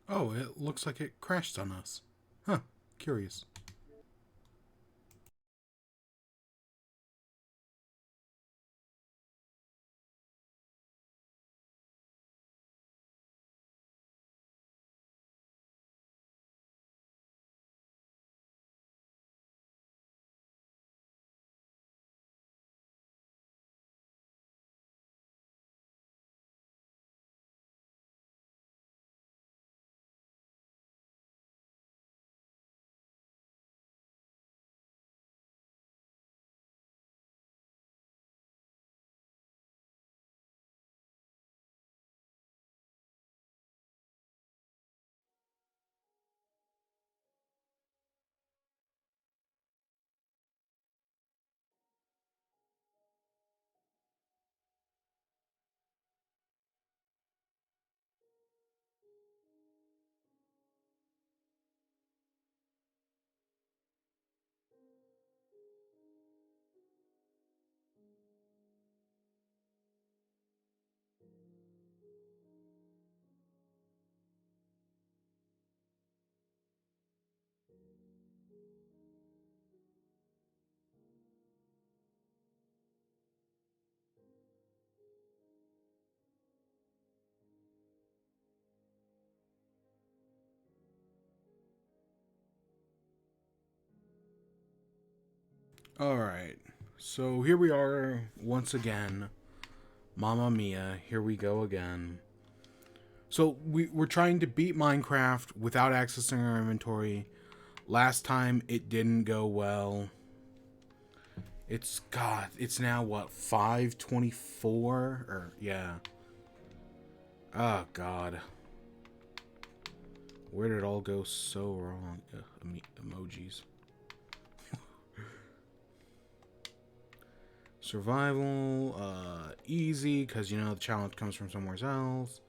Oh, it looks like it crashed on us. Huh, curious. Alright, so here we are once again. Mamma Mia, here we go again. So we're trying to beat Minecraft without accessing our inventory. Last time it didn't go well. It's now what, 5:24? Or, yeah. Oh, God. Where did it all go so wrong? Emojis. Survival, easy, because, you know, the challenge comes from somewhere else.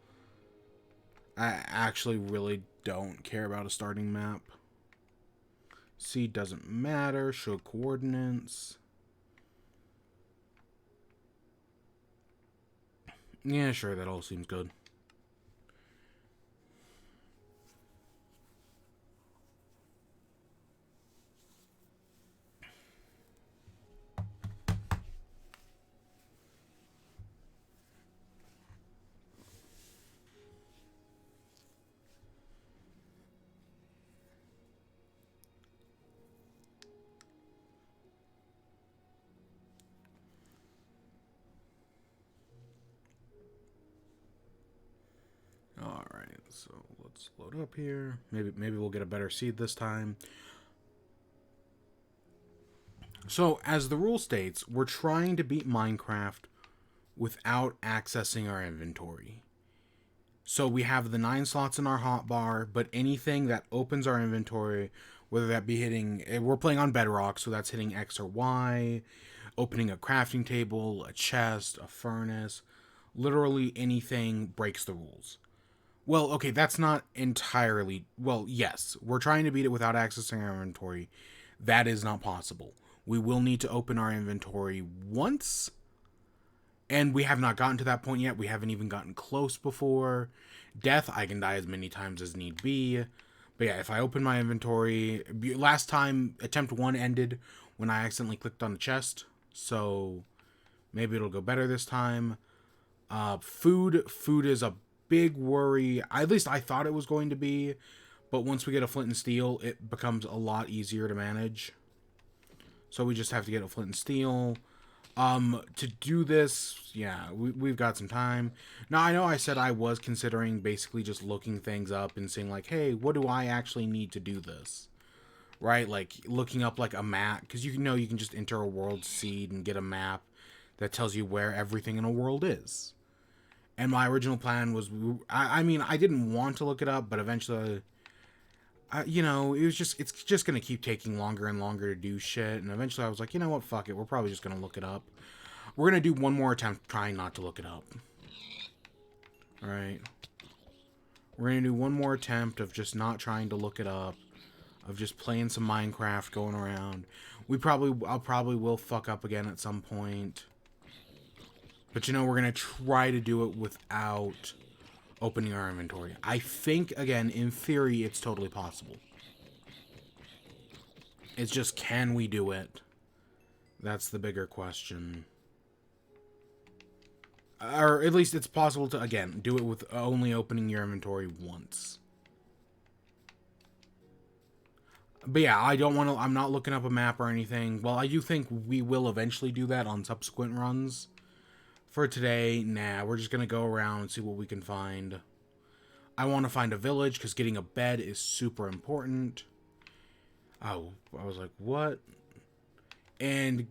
I actually really don't care about a starting map. C doesn't matter. Show coordinates. Yeah, sure, that all seems good. Alright, so let's load up here. Maybe we'll get a better seed this time. So, as the rule states, we're trying to beat Minecraft without accessing our inventory. So we have the 9 slots in our hotbar, but anything that opens our inventory, whether that be hitting, we're playing on Bedrock, so that's hitting X or Y, opening a crafting table, a chest, a furnace, literally anything breaks the rules. Well, okay, that's not entirely. Well, yes, we're trying to beat it without accessing our inventory. That is not possible. We will need to open our inventory once, and we have not gotten to that point yet. We haven't even gotten close before. Death, I can die as many times as need be. But yeah, if I open my inventory, last time attempt 1 ended when I accidentally clicked on the chest. So maybe it'll go better this time. Food is a big worry. At least I thought it was going to be, but once we get a flint and steel, it becomes a lot easier to manage. So we just have to get a flint and steel. To do this, yeah, we've got some time. Now, I know I said I was considering basically just looking things up and saying, like, hey, what do I actually need to do this? Right? Like, looking up, like, a map. Because you know you can just enter a world seed and get a map that tells you where everything in a world is. And my original plan was, I mean, I didn't want to look it up, but eventually, you know, it's just going to keep taking longer and longer to do shit. And eventually I was like, you know what, fuck it. We're probably just going to look it up. We're going to do one more attempt trying not to look it up. Alright. We're going to do one more attempt of just not trying to look it up. Of just playing some Minecraft, going around. I'll probably will fuck up again at some point. But you know, we're going to try to do it without opening our inventory. I think, again, in theory, it's totally possible. It's just, can we do it? That's the bigger question. Or at least it's possible to, again, do it with only opening your inventory once. But yeah, I don't want to, I'm not looking up a map or anything. Well, I do think we will eventually do that on subsequent runs. For today, nah, we're just going to go around and see what we can find. I want to find a village because getting a bed is super important. Oh, I was like, what? And,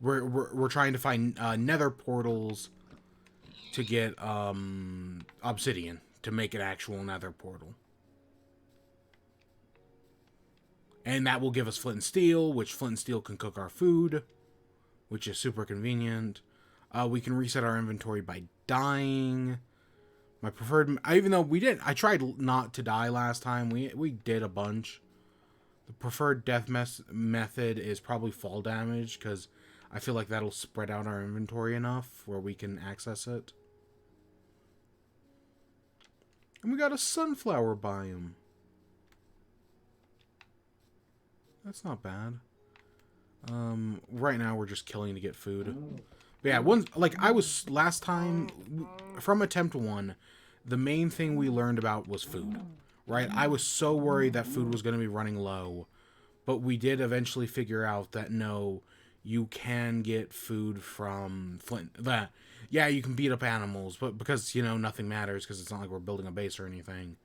we're trying to find, nether portals to get, obsidian to make an actual nether portal. And that will give us flint and steel, which flint and steel can cook our food, which is super convenient. We can reset our inventory by dying. My preferred, even though I tried not to die last time. We did a bunch. The preferred death method is probably fall damage, because I feel like that'll spread out our inventory enough where we can access it. And we got a sunflower biome. That's not bad. Right now we're just killing to get food. But yeah, I was last time from attempt 1, the main thing we learned about was food. Right? I was so worried that food was going to be running low, but we did eventually figure out that no, you can get food from flint. Yeah, you can beat up animals, but because, nothing matters because it's not like we're building a base or anything.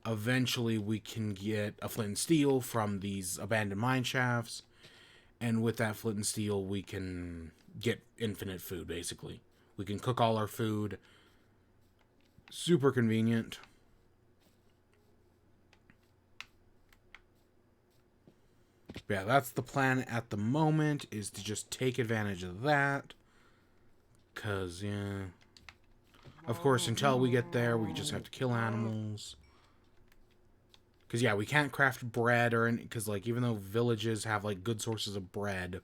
Eventually we can get a flint and steel from these abandoned mine shafts, and with that flint and steel we can get infinite food, basically. We can cook all our food. Super convenient. But yeah, that's the plan at the moment, is to just take advantage of that. Because, yeah. Of course, until we get there, we just have to kill animals. Because, yeah, we can't craft bread or any... Because, like, even though villages have, like, good sources of bread,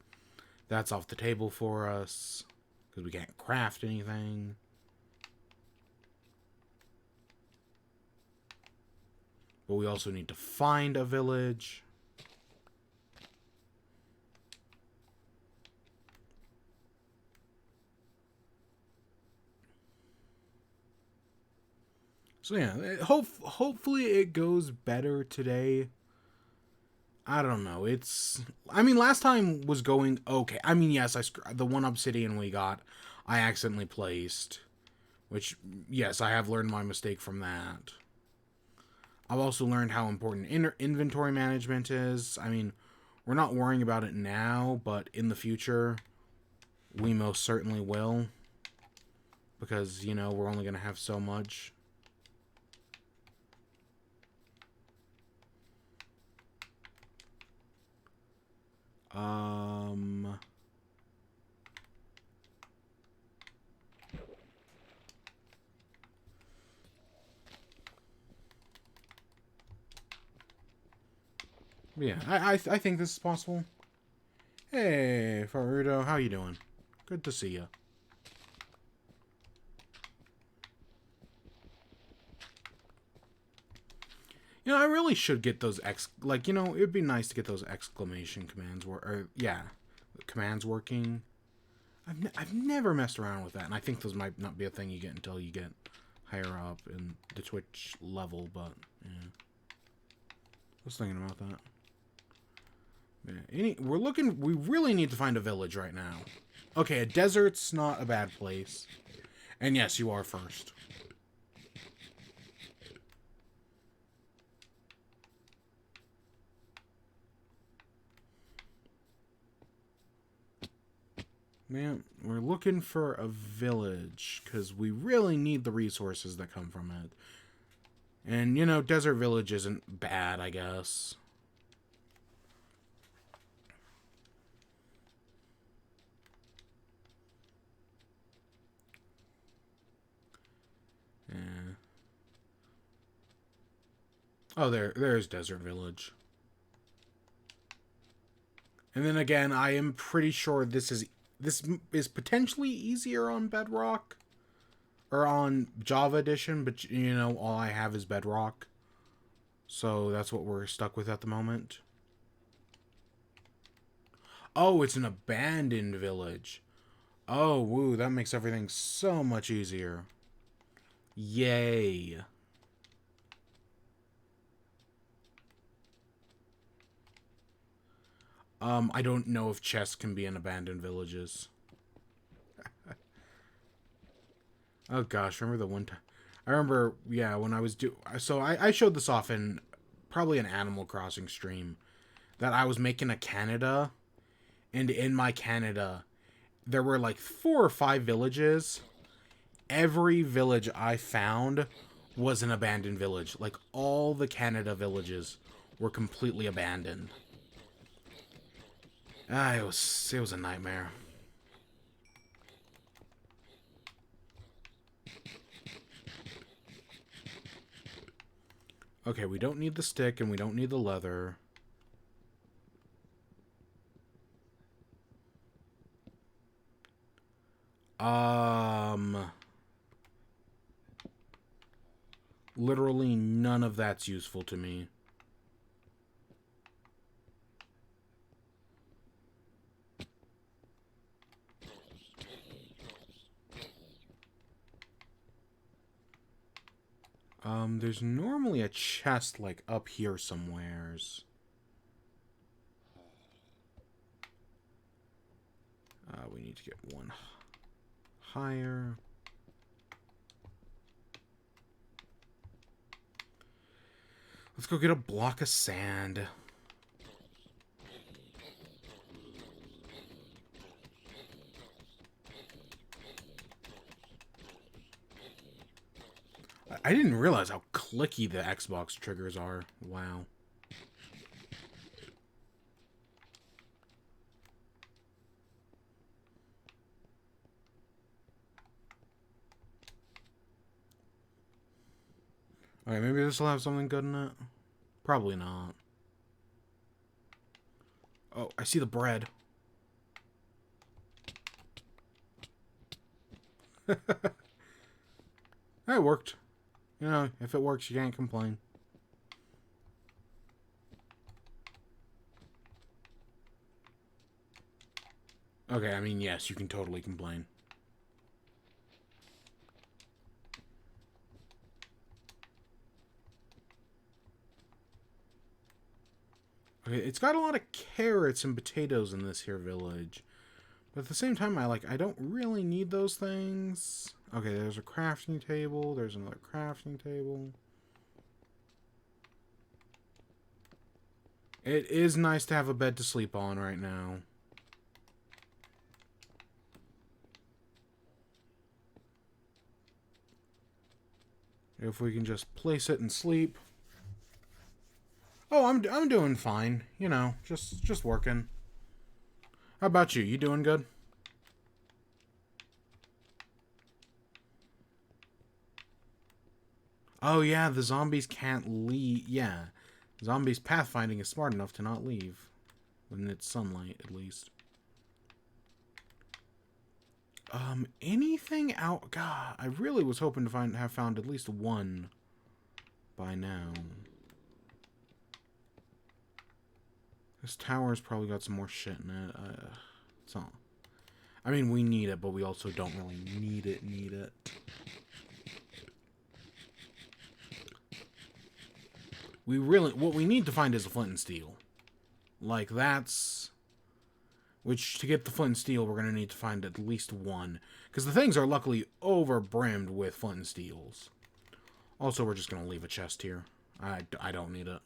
that's off the table for us. Because we can't craft anything. But we also need to find a village. So yeah, hopefully it goes better today. I don't know. Last time was going okay. Yes, the one obsidian we got, I accidentally placed. Which, yes, I have learned my mistake from that. I've also learned how important inventory management is. We're not worrying about it now, but in the future, we most certainly will. Because, we're only going to have so much. Yeah, I think this is possible. Hey, Farudo, how you doing? Good to see you. I really should get those it'd be nice to get those exclamation commands commands working. I've never messed around with that, and I think those might not be a thing you get until you get higher up in the Twitch level, but yeah. I was thinking about that. Yeah, we really need to find a village right now. Okay, a desert's not a bad place. And yes, you are first. Man, we're looking for a village, because we really need the resources that come from it. And, desert village isn't bad, I guess. Yeah. Oh, there's desert village. And then again, I am pretty sure this is potentially easier on Bedrock. or on Java Edition, but you know, all I have is Bedrock. So that's what we're stuck with at the moment. Oh, it's an abandoned village. Oh, woo, that makes everything so much easier. Yay. I don't know if chests can be in abandoned villages. Oh gosh, remember the one time? I remember, yeah, when I was so I showed this off in probably an Animal Crossing stream, that I was making a Canada, and in my Canada, there were like 4 or 5 villages. Every village I found was an abandoned village. Like, all the Canada villages were completely abandoned. It was a nightmare. Okay, we don't need the stick and we don't need the leather. Literally none of that's useful to me. There's normally a chest, like, up here somewheres. We need to get one higher. Let's go get a block of sand. I didn't realize how clicky the Xbox triggers are. Wow. Alright, maybe this will have something good in it. Probably not. Oh, I see the bread. It worked. You know, if it works, you can't complain. Okay, I mean, yes, you can totally complain. Okay, it's got a lot of carrots and potatoes in this here village. But at the same time, I don't really need those things. Okay, there's a crafting table. There's another crafting table. It is nice to have a bed to sleep on right now. If we can just place it and sleep. Oh, I'm doing fine. You know, just working. How about you? You doing good? Oh yeah, the zombies can't leave. Yeah, zombies pathfinding is smart enough to not leave when it's sunlight, at least. Anything out? God, I really was hoping to have found at least one by now. This tower's probably got some more shit in it. It's not. I mean, we need it, but we also don't really need it. What we need to find is a flint and steel. Like, that's... Which, to get the flint and steel, we're going to need to find at least one. Because the things are luckily over-brimmed with flint and steels. Also, we're just going to leave a chest here. I don't need it.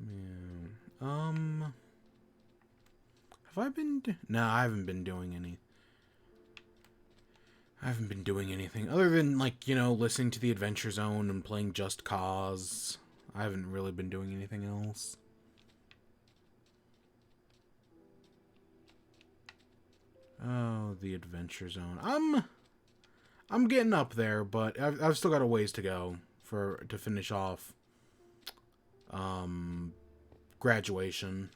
Man. Have I been... No, I haven't been doing any... I haven't been doing anything other than, like, you know, listening to the Adventure Zone and playing Just Cause. I haven't really been doing anything else. Oh, the Adventure Zone. I'm getting up there, but I've still got a ways to go to finish off graduation.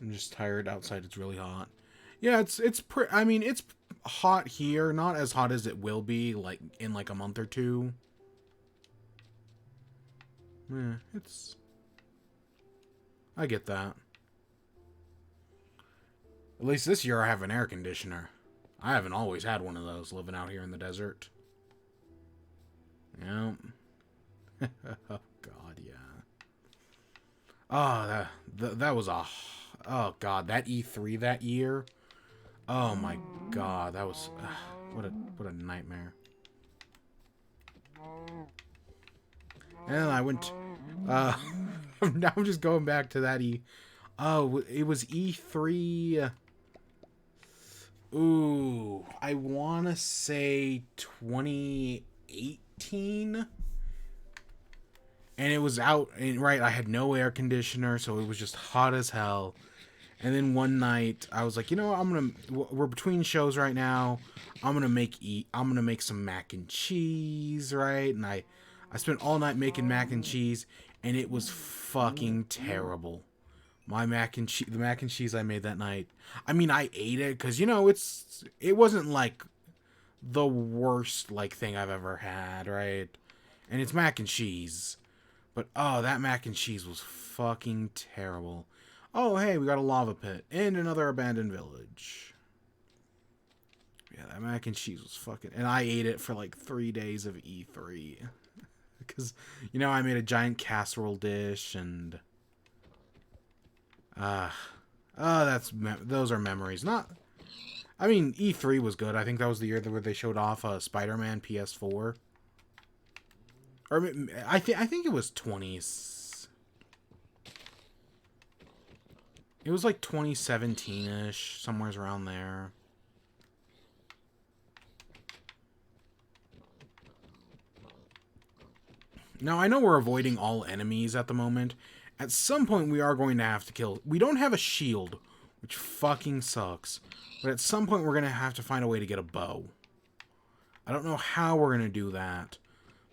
I'm just tired. Outside it's really hot. Yeah, I mean, it's hot here, not as hot as it will be like in like a month or two. Yeah, I get that. At least this year I have an air conditioner. I haven't always had one of those living out here in the desert. Yeah. Oh god, yeah. Oh, that was a... Oh god, that E3 that year. Oh my god, that was... what a nightmare. And I went... now I'm just going back to that Oh, it was E3... Ooh, I want to say 2018. And it was out, and right, I had no air conditioner, so it was just hot as hell. And then one night, I was like, you know what, we're between shows right now. I'm gonna make some mac and cheese, right? And I spent all night making mac and cheese, and it was fucking terrible. The mac and cheese I made that night. I mean, I ate it because it wasn't like the worst like thing I've ever had, right? And it's mac and cheese, but oh, that mac and cheese was fucking terrible. Oh, hey, we got a lava pit and another abandoned village. Yeah, that mac and cheese was fucking... And I ate it for like 3 days of E3. Because, I made a giant casserole dish and... those are memories. I mean, E3 was good. I think that was the year where they showed off Spider-Man PS4. Or I think it was 20s. It was like 2017-ish, somewhere around there. Now, I know we're avoiding all enemies at the moment. At some point, we are going to have to kill... We don't have a shield, which fucking sucks. But at some point, we're going to have to find a way to get a bow. I don't know how we're going to do that.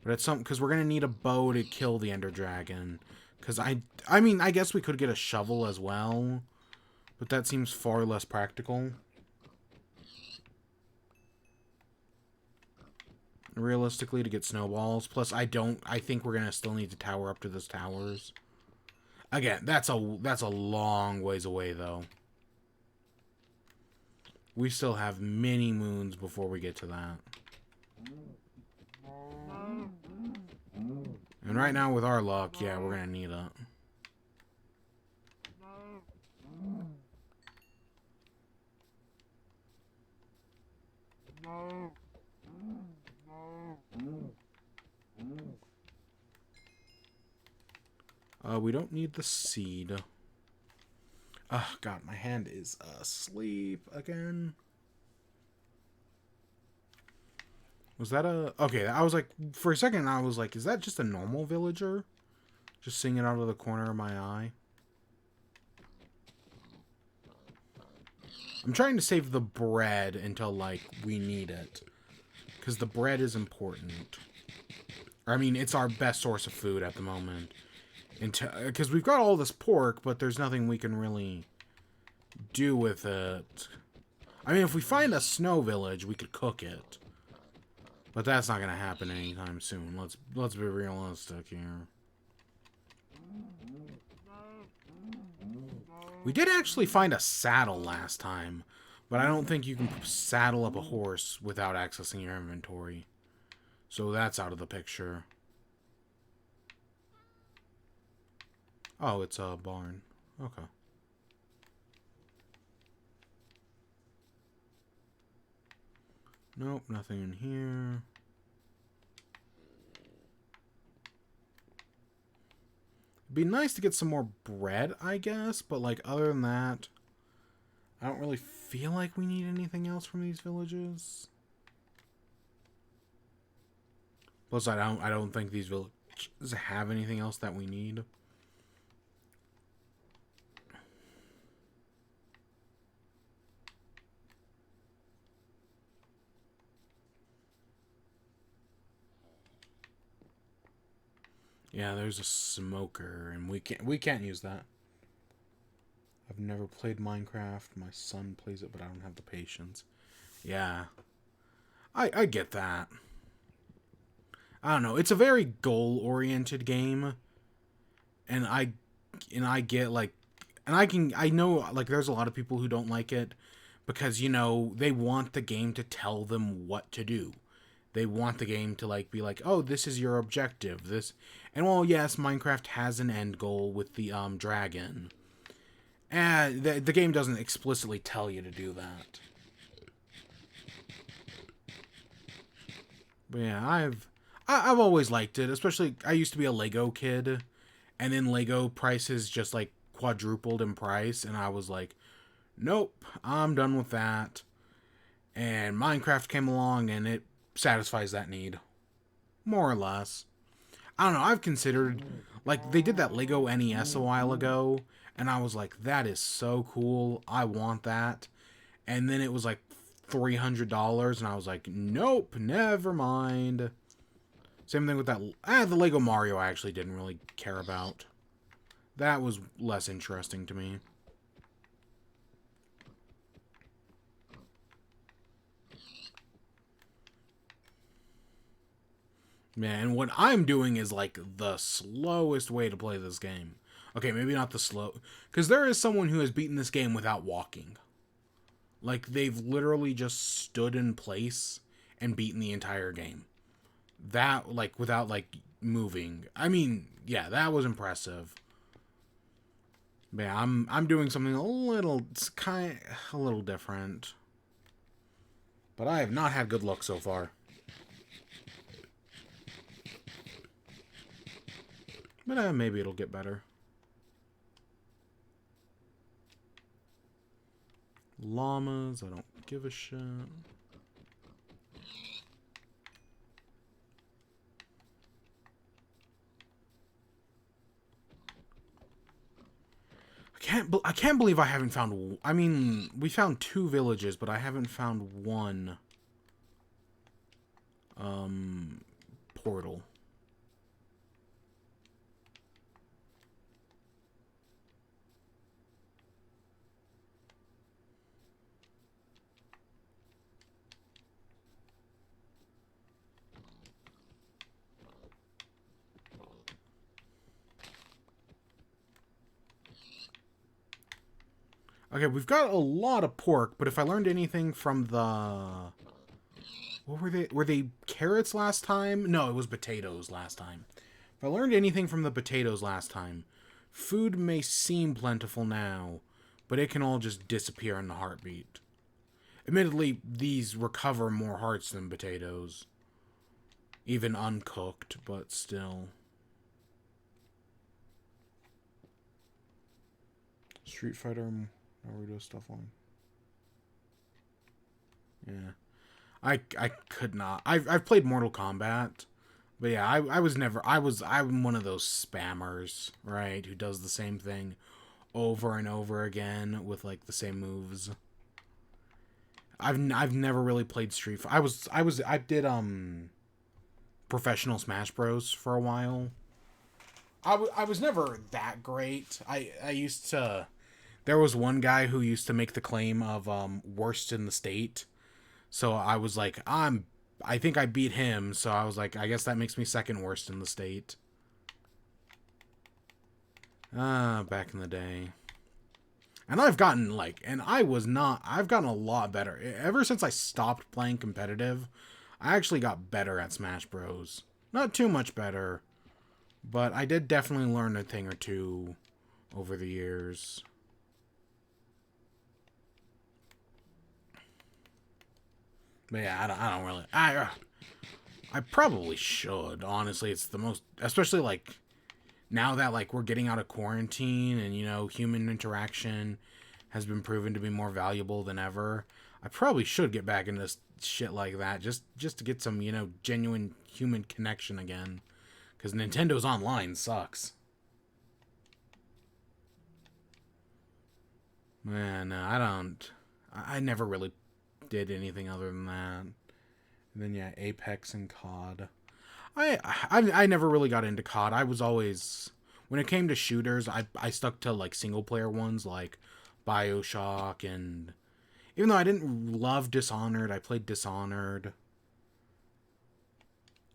But at because we're going to need a bow to kill the Ender Dragon. Because I mean, I guess we could get a shovel as well. But that seems far less practical. Realistically, to get snowballs. Plus, I think we're going to still need to tower up to those towers. Again, that's a long ways away, though. We still have many moons before we get to that. And right now, with our luck, yeah, we're going to need it. We don't need the seed. Oh, God, my hand is asleep again. Was that a... Okay, I was like... For a second, I was like, is that just a normal villager? Just singing out of the corner of my eye. I'm trying to save the bread until, like, we need it. Because the bread is important. I mean, it's our best source of food at the moment. Because we've got all this pork, but there's nothing we can really do with it. I mean, if we find a snow village, we could cook it. But that's not going to happen anytime soon. Let's be realistic here. We did actually find a saddle last time, but I don't think you can saddle up a horse without accessing your inventory. So that's out of the picture. Oh, it's a barn. Okay. Nope, nothing in here. It'd be nice to get some more bread, I guess, but like other than that, I don't really feel like we need anything else from these villages. Plus, I don't think these villages have anything else that we need. Yeah, there's a smoker, and we can't use that. I've never played Minecraft. My son plays it, but I don't have the patience. Yeah, I get that. I don't know. It's a very goal-oriented game, and I get like, and I know like there's a lot of people who don't like it because they want the game to tell them what to do. They want the game to like be like, oh, this is your objective. This, and well, yes, Minecraft has an end goal with the dragon. And the game doesn't explicitly tell you to do that. But yeah, I've always liked it. Especially, I used to be a Lego kid, and then Lego prices just like quadrupled in price, and I was like, nope, I'm done with that. And Minecraft came along, and it satisfies that need, more or less. I don't know. I've considered, like, they did that Lego NES a while ago, and I was like, that is so cool. I want that. And then it was like $300, and I was like, nope, never mind. Same thing with that. The Lego Mario I actually didn't really care about. That was less interesting to me. Man, what I'm doing is like the slowest way to play this game. Okay, maybe not the slow, because there is someone who has beaten this game without walking. Like, they've literally just stood in place and beaten the entire game. That, like, without, like, moving. I mean, yeah, that was impressive. But yeah, I'm doing something a little different. But I have not had good luck so far. But maybe it'll get better. Llamas, I don't give a shit. I can't believe I haven't found. I mean, we found 2 villages, but I haven't found one portal. Okay, we've got a lot of pork, but if I learned anything from the... What were they? Were they carrots last time? No, it was potatoes last time. If I learned anything from the potatoes last time, food may seem plentiful now, but it can all just disappear in a heartbeat. Admittedly, these recover more hearts than potatoes. Even uncooked, but still. Street Fighter Naruto stuff on. Yeah. I could not. I've played Mortal Kombat, but yeah, I was never. I'm one of those spammers, right? Who does the same thing over and over again with like the same moves. I've never really played Street Fighter. I did professional Smash Bros for a while. I was never that great. I used to. There was one guy who used to make the claim of worst in the state. So I was like, I think I beat him, so I was like, I guess that makes me second worst in the state. Back in the day. And I've gotten I've gotten a lot better. Ever since I stopped playing competitive, I actually got better at Smash Bros. Not too much better, but I did definitely learn a thing or two over the years. But yeah, I don't really. I probably should. Honestly, it's the most, especially like now that like we're getting out of quarantine and human interaction has been proven to be more valuable than ever. I probably should get back into shit like that just to get some genuine human connection again. Because Nintendo's online sucks. Man, I don't. I never really did anything other than that. And then yeah, Apex and COD. I never really got into COD. I was always, when it came to shooters, I stuck to like single player ones like BioShock, and even though I didn't love Dishonored, I played Dishonored.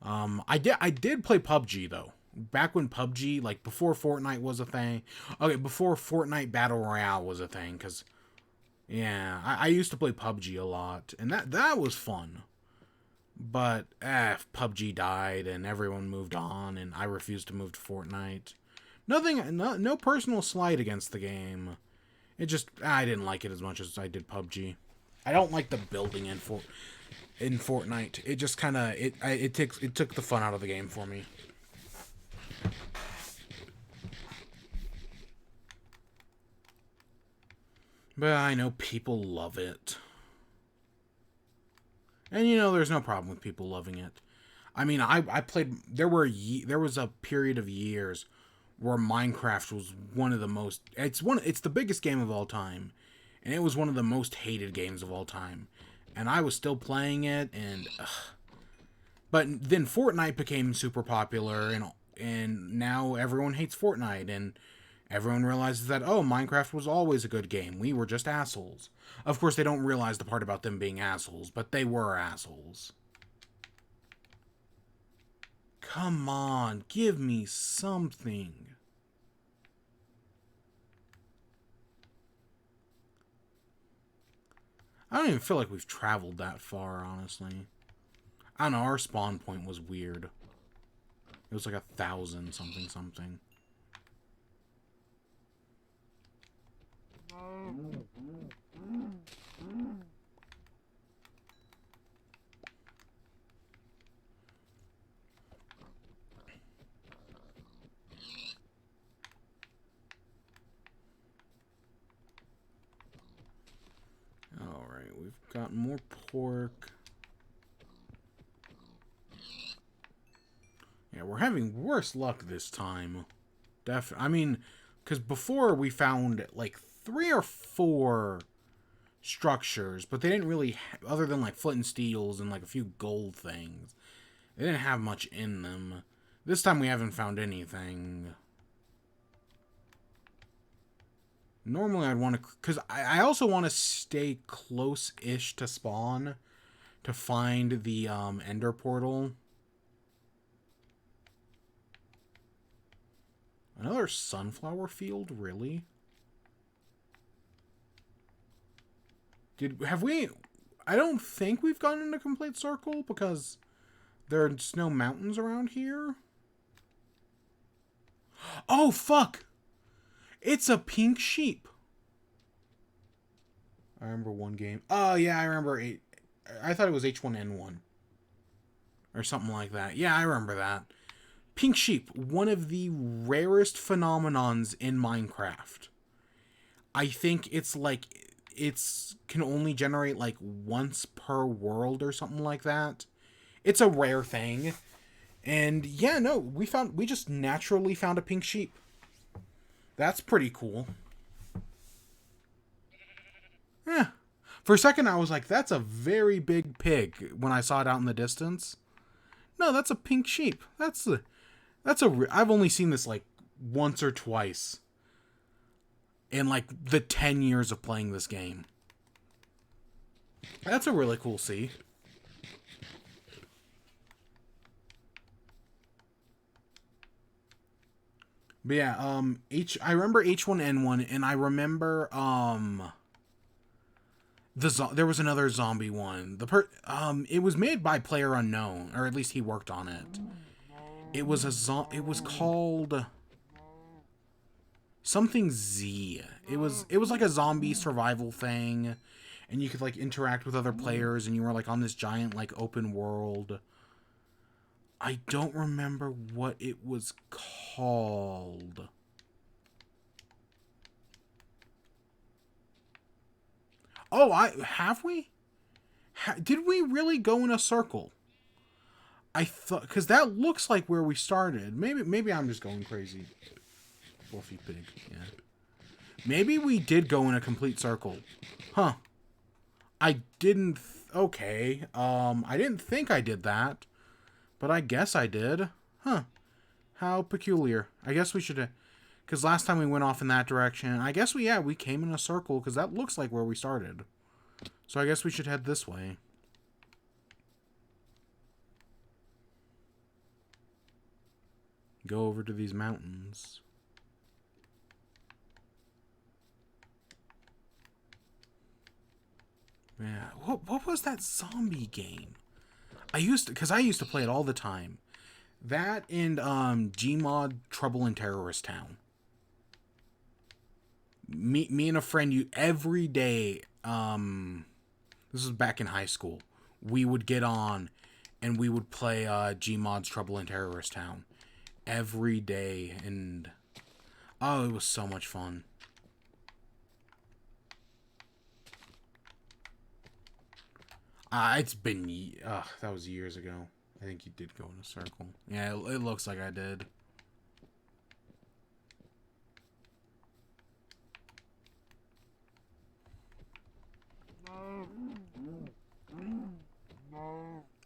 I did play PUBG though. Back when PUBG, like before Fortnite was a thing. Okay, before Fortnite Battle Royale was a thing, because yeah, I used to play PUBG a lot, and that was fun. But PUBG died and everyone moved on, and I refused to move to Fortnite. No personal slight against the game. It just, I didn't like it as much as I did PUBG. I don't like the building in Fortnite. It just kind of it took the fun out of the game for me. But I know people love it. And you know, there's no problem with people loving it. I mean, I played. There was a period of years where Minecraft was one of the most. It's the biggest game of all time, and it was one of the most hated games of all time. And I was still playing it, and but then Fortnite became super popular, and now everyone hates Fortnite, and everyone realizes that, oh, Minecraft was always a good game. We were just assholes. Of course, they don't realize the part about them being assholes, but they were assholes. Come on, give me something. I don't even feel like we've traveled that far, honestly. I don't know, our spawn point was weird. It was like 1,000 something something. Alright, we've got more pork. Yeah, we're having worse luck this time. I mean, because before we found like 3 or 4 structures, but they didn't really, other than like flint and steels and like a few gold things, they didn't have much in them. This time we haven't found anything. Normally I'd want to, because I also want to stay close-ish to spawn to find the ender portal. Another sunflower field, really? Have we? I don't think we've gone in a complete circle because there's no mountains around here. Oh, fuck! It's a pink sheep. I remember one game. Oh, yeah, I remember. I thought it was H1N1. Or something like that. Yeah, I remember that. Pink sheep, one of the rarest phenomenons in Minecraft. I think it's like, it's can only generate like once per world or something like that. It's a rare thing. And yeah, no, we just naturally found a pink sheep. That's pretty cool. Yeah. For a second I was like, that's a very big pig when I saw it out in the distance. No, that's a pink sheep. I've only seen this like once or twice in like the 10 years of playing this game. That's a really cool sea. But yeah, I remember H1N1, and I remember there was another zombie one. It was made by Player Unknown, or at least he worked on it. It was it was called something Z. It was like a zombie survival thing, and you could like interact with other players, and you were like on this giant like open world. I don't remember what it was called. Oh, have we? Did we really go in a circle? I thought, because that looks like where we started. Maybe I'm just going crazy. Fluffy pig. Yeah. Maybe we did go in a complete circle. Huh. I didn't. Okay. I didn't think I did that. But I guess I did. Huh. How peculiar. I guess we should... Because last time we went off in that direction, I guess we came in a circle, because that looks like where we started. So I guess we should head this way. Go over to these mountains. Yeah, what was that zombie game? I used to play it all the time. That and Gmod Trouble in Terrorist Town. Me and a friend, you every day. This was back in high school. We would get on, and we would play Gmod's Trouble in Terrorist Town every day, and oh, it was so much fun. It's been that was years ago. I think you did go in a circle. Yeah, it looks like I did.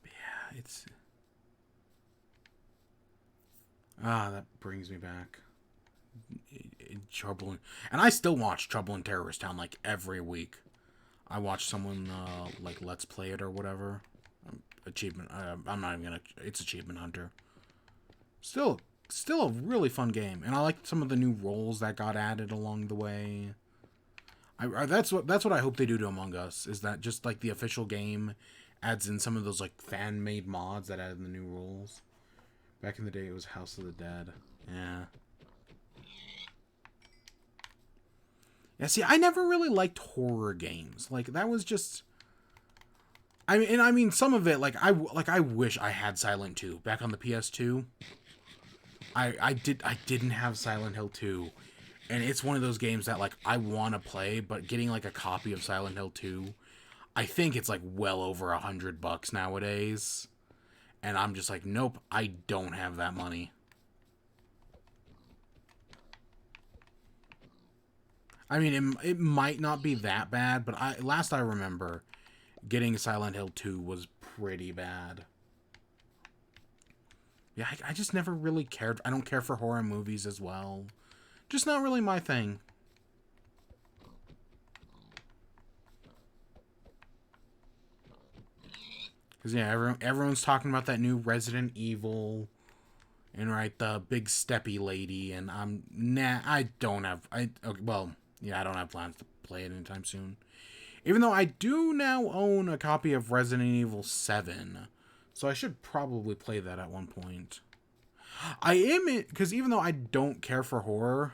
Yeah, it's... that brings me back. Trouble in... And I still watch Trouble in Terrorist Town, like, every week. I watch someone, like, Let's Play it or whatever. Achievement... I'm not even gonna... It's Achievement Hunter. Still a really fun game. And I like some of the new roles that got added along the way. That's what I hope they do to Among Us, is that just like the official game adds in some of those like fan made mods that add the new rules. Back in the day it was House of the Dead. Yeah. Yeah, see, I never really liked horror games. Like that was just I mean some of it I wish I had Silent 2 back on the PS2. I didn't have Silent Hill 2. And it's one of those games that, like, I want to play, but getting, like, a copy of Silent Hill 2, I think it's, like, well over $100 nowadays. And I'm just like, nope, I don't have that money. I mean, it might not be that bad, but last I remember, getting Silent Hill 2 was pretty bad. Yeah, I just never really cared. I don't care for horror movies as well. Just not really my thing. Because, yeah, everyone's talking about that new Resident Evil. And, right, the big steppy lady. And I don't have... okay, well, yeah, I don't have plans to play it anytime soon. Even though I do now own a copy of Resident Evil 7. So I should probably play that at one point. I am... Because even though I don't care for horror...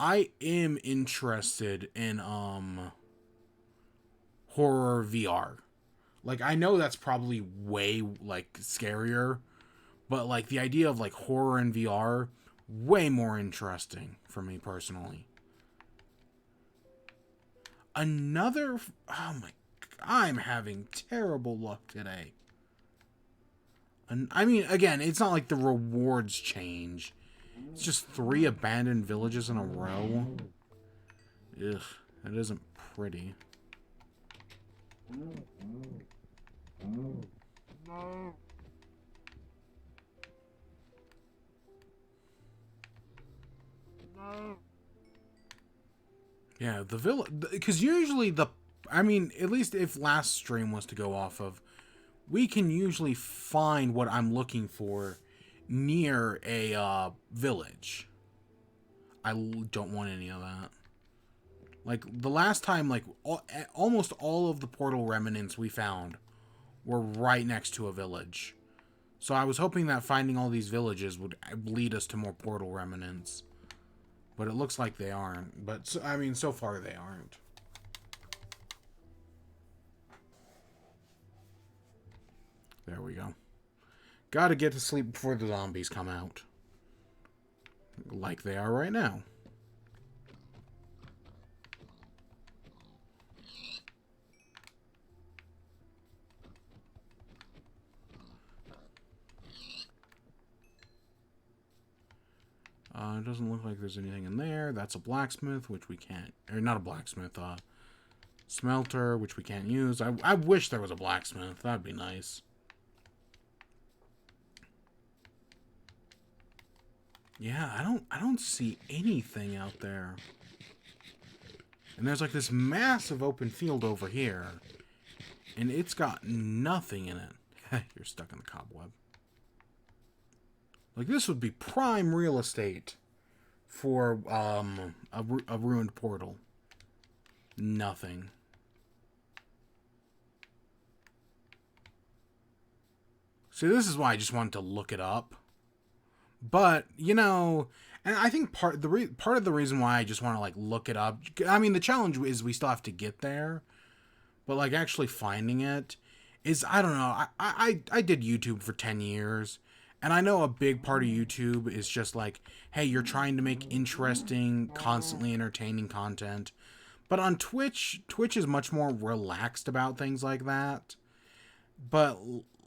I am interested in horror VR. Like I know that's probably way like scarier, but like the idea of like horror in VR way more interesting for me personally. Another oh my I'm having terrible luck today. And I mean again, it's not like the rewards change. It's just 3 abandoned villages in a row. Ugh, that isn't pretty. Yeah, the village... Because usually I mean, at least if last stream was to go off of, we can usually find what I'm looking for near a village. I don't want any of that. Like the last time, like almost all of the portal remnants we found were right next to a village. So I was hoping that finding all these villages would lead us to more portal remnants. But it looks like they aren't. But I mean, so far they aren't. There we go. Gotta get to sleep before the zombies come out. Like they are right now. It doesn't look like there's anything in there. That's a blacksmith, which we can't... Or not a blacksmith, smelter, which we can't use. I wish there was a blacksmith. That'd be nice. Yeah, I don't see anything out there. And there's like this massive open field over here. And it's got nothing in it. You're stuck in the cobweb. Like, this would be prime real estate for a ruined portal. Nothing. See, this is why I just wanted to look it up. But, you know, and I think part of the reason why I just want to like look it up, I mean, the challenge is we still have to get there, but like actually finding it is, I don't know. I did YouTube for 10 years, and I know a big part of YouTube is just like, hey, you're trying to make interesting, constantly entertaining content. But on Twitch is much more relaxed about things like that. But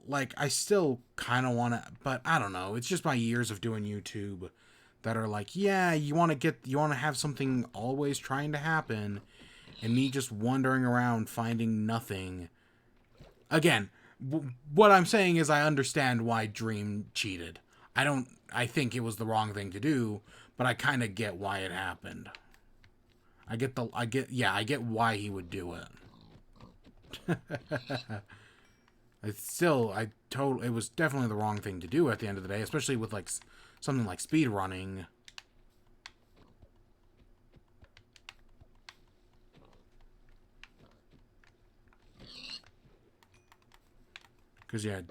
like, I still kind of want to, but I don't know. It's just my years of doing YouTube that are like, yeah, you want to have something always trying to happen, and me just wandering around finding nothing. Again, what I'm saying is I understand why Dream cheated. I think it was the wrong thing to do, but I kind of get why it happened. I get why he would do it. It was definitely the wrong thing to do at the end of the day, especially with like something like speed running. Because yeah,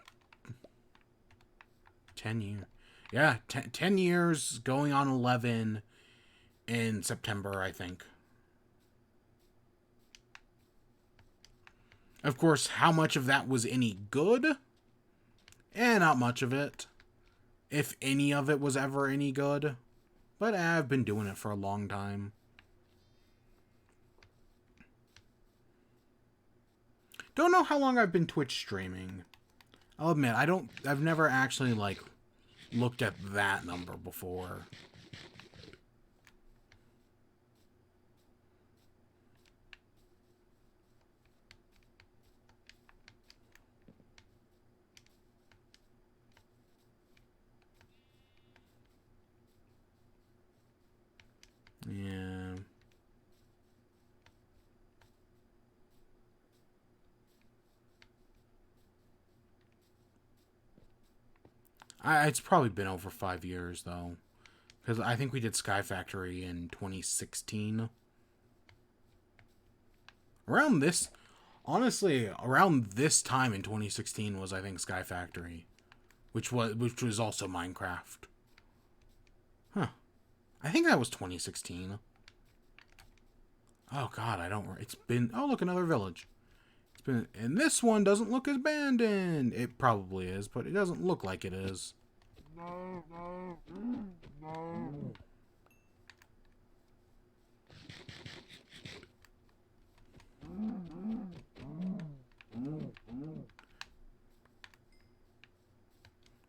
10 years. Yeah, 10 years going on 11 in September, I think. Of course, how much of that was any good? Not much of it. If any of it was ever any good. But I've been doing it for a long time. Don't know how long I've been Twitch streaming. I'll admit, I've never actually, like, looked at that number before. Yeah. It's probably been over 5 years, though. Because I think we did Sky Factory in 2016. Around this... Honestly, around this time in 2016 was, I think, Sky Factory. Which was also Minecraft. Huh. I think that was 2016. Oh, God, I don't... It's been... Oh, look, another village. It's been... And this one doesn't look as abandoned. It probably is, but it doesn't look like it is. No.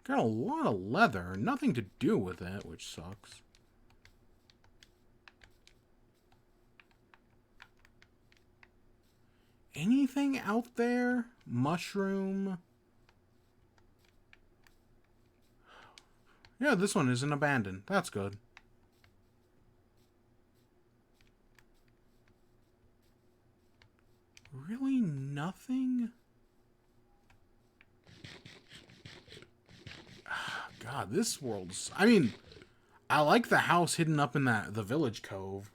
Got a lot of leather. Nothing to do with it, which sucks. Anything out there? Mushroom? Yeah, this one isn't abandoned. That's good. Really nothing? God, this world's... I mean, I like the house hidden up in the village cove.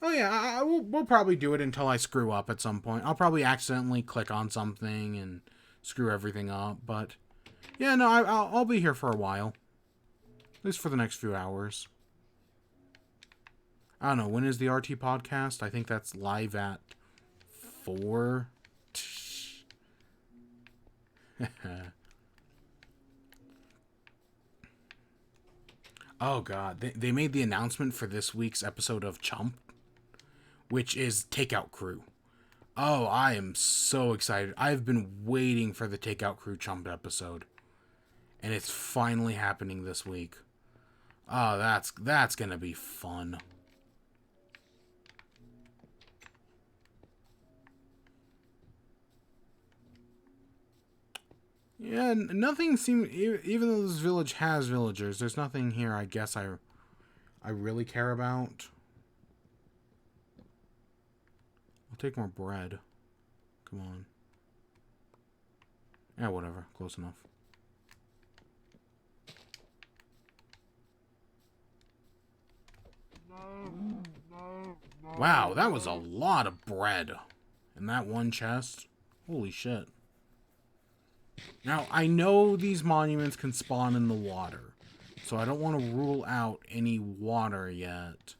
Oh yeah, we'll probably do it until I screw up at some point. I'll probably accidentally click on something and screw everything up, but... Yeah, no, I'll be here for a while. At least for the next few hours. I don't know, when is the RT podcast? I think that's live at 4. Oh god, they made the announcement for this week's episode of Chump, which is Takeout Crew. Oh, I am so excited. I've been waiting for the Takeout Crew Chump episode. And it's finally happening this week. Oh, that's gonna be fun. Yeah, nothing seems... Even though this village has villagers, there's nothing here I guess I really care about. I'll take more bread. Come on. Yeah, whatever. Close enough. Wow, that was a lot of bread in that one chest. Holy shit. Now, I know these monuments can spawn in the water, so I don't want to rule out any water yet.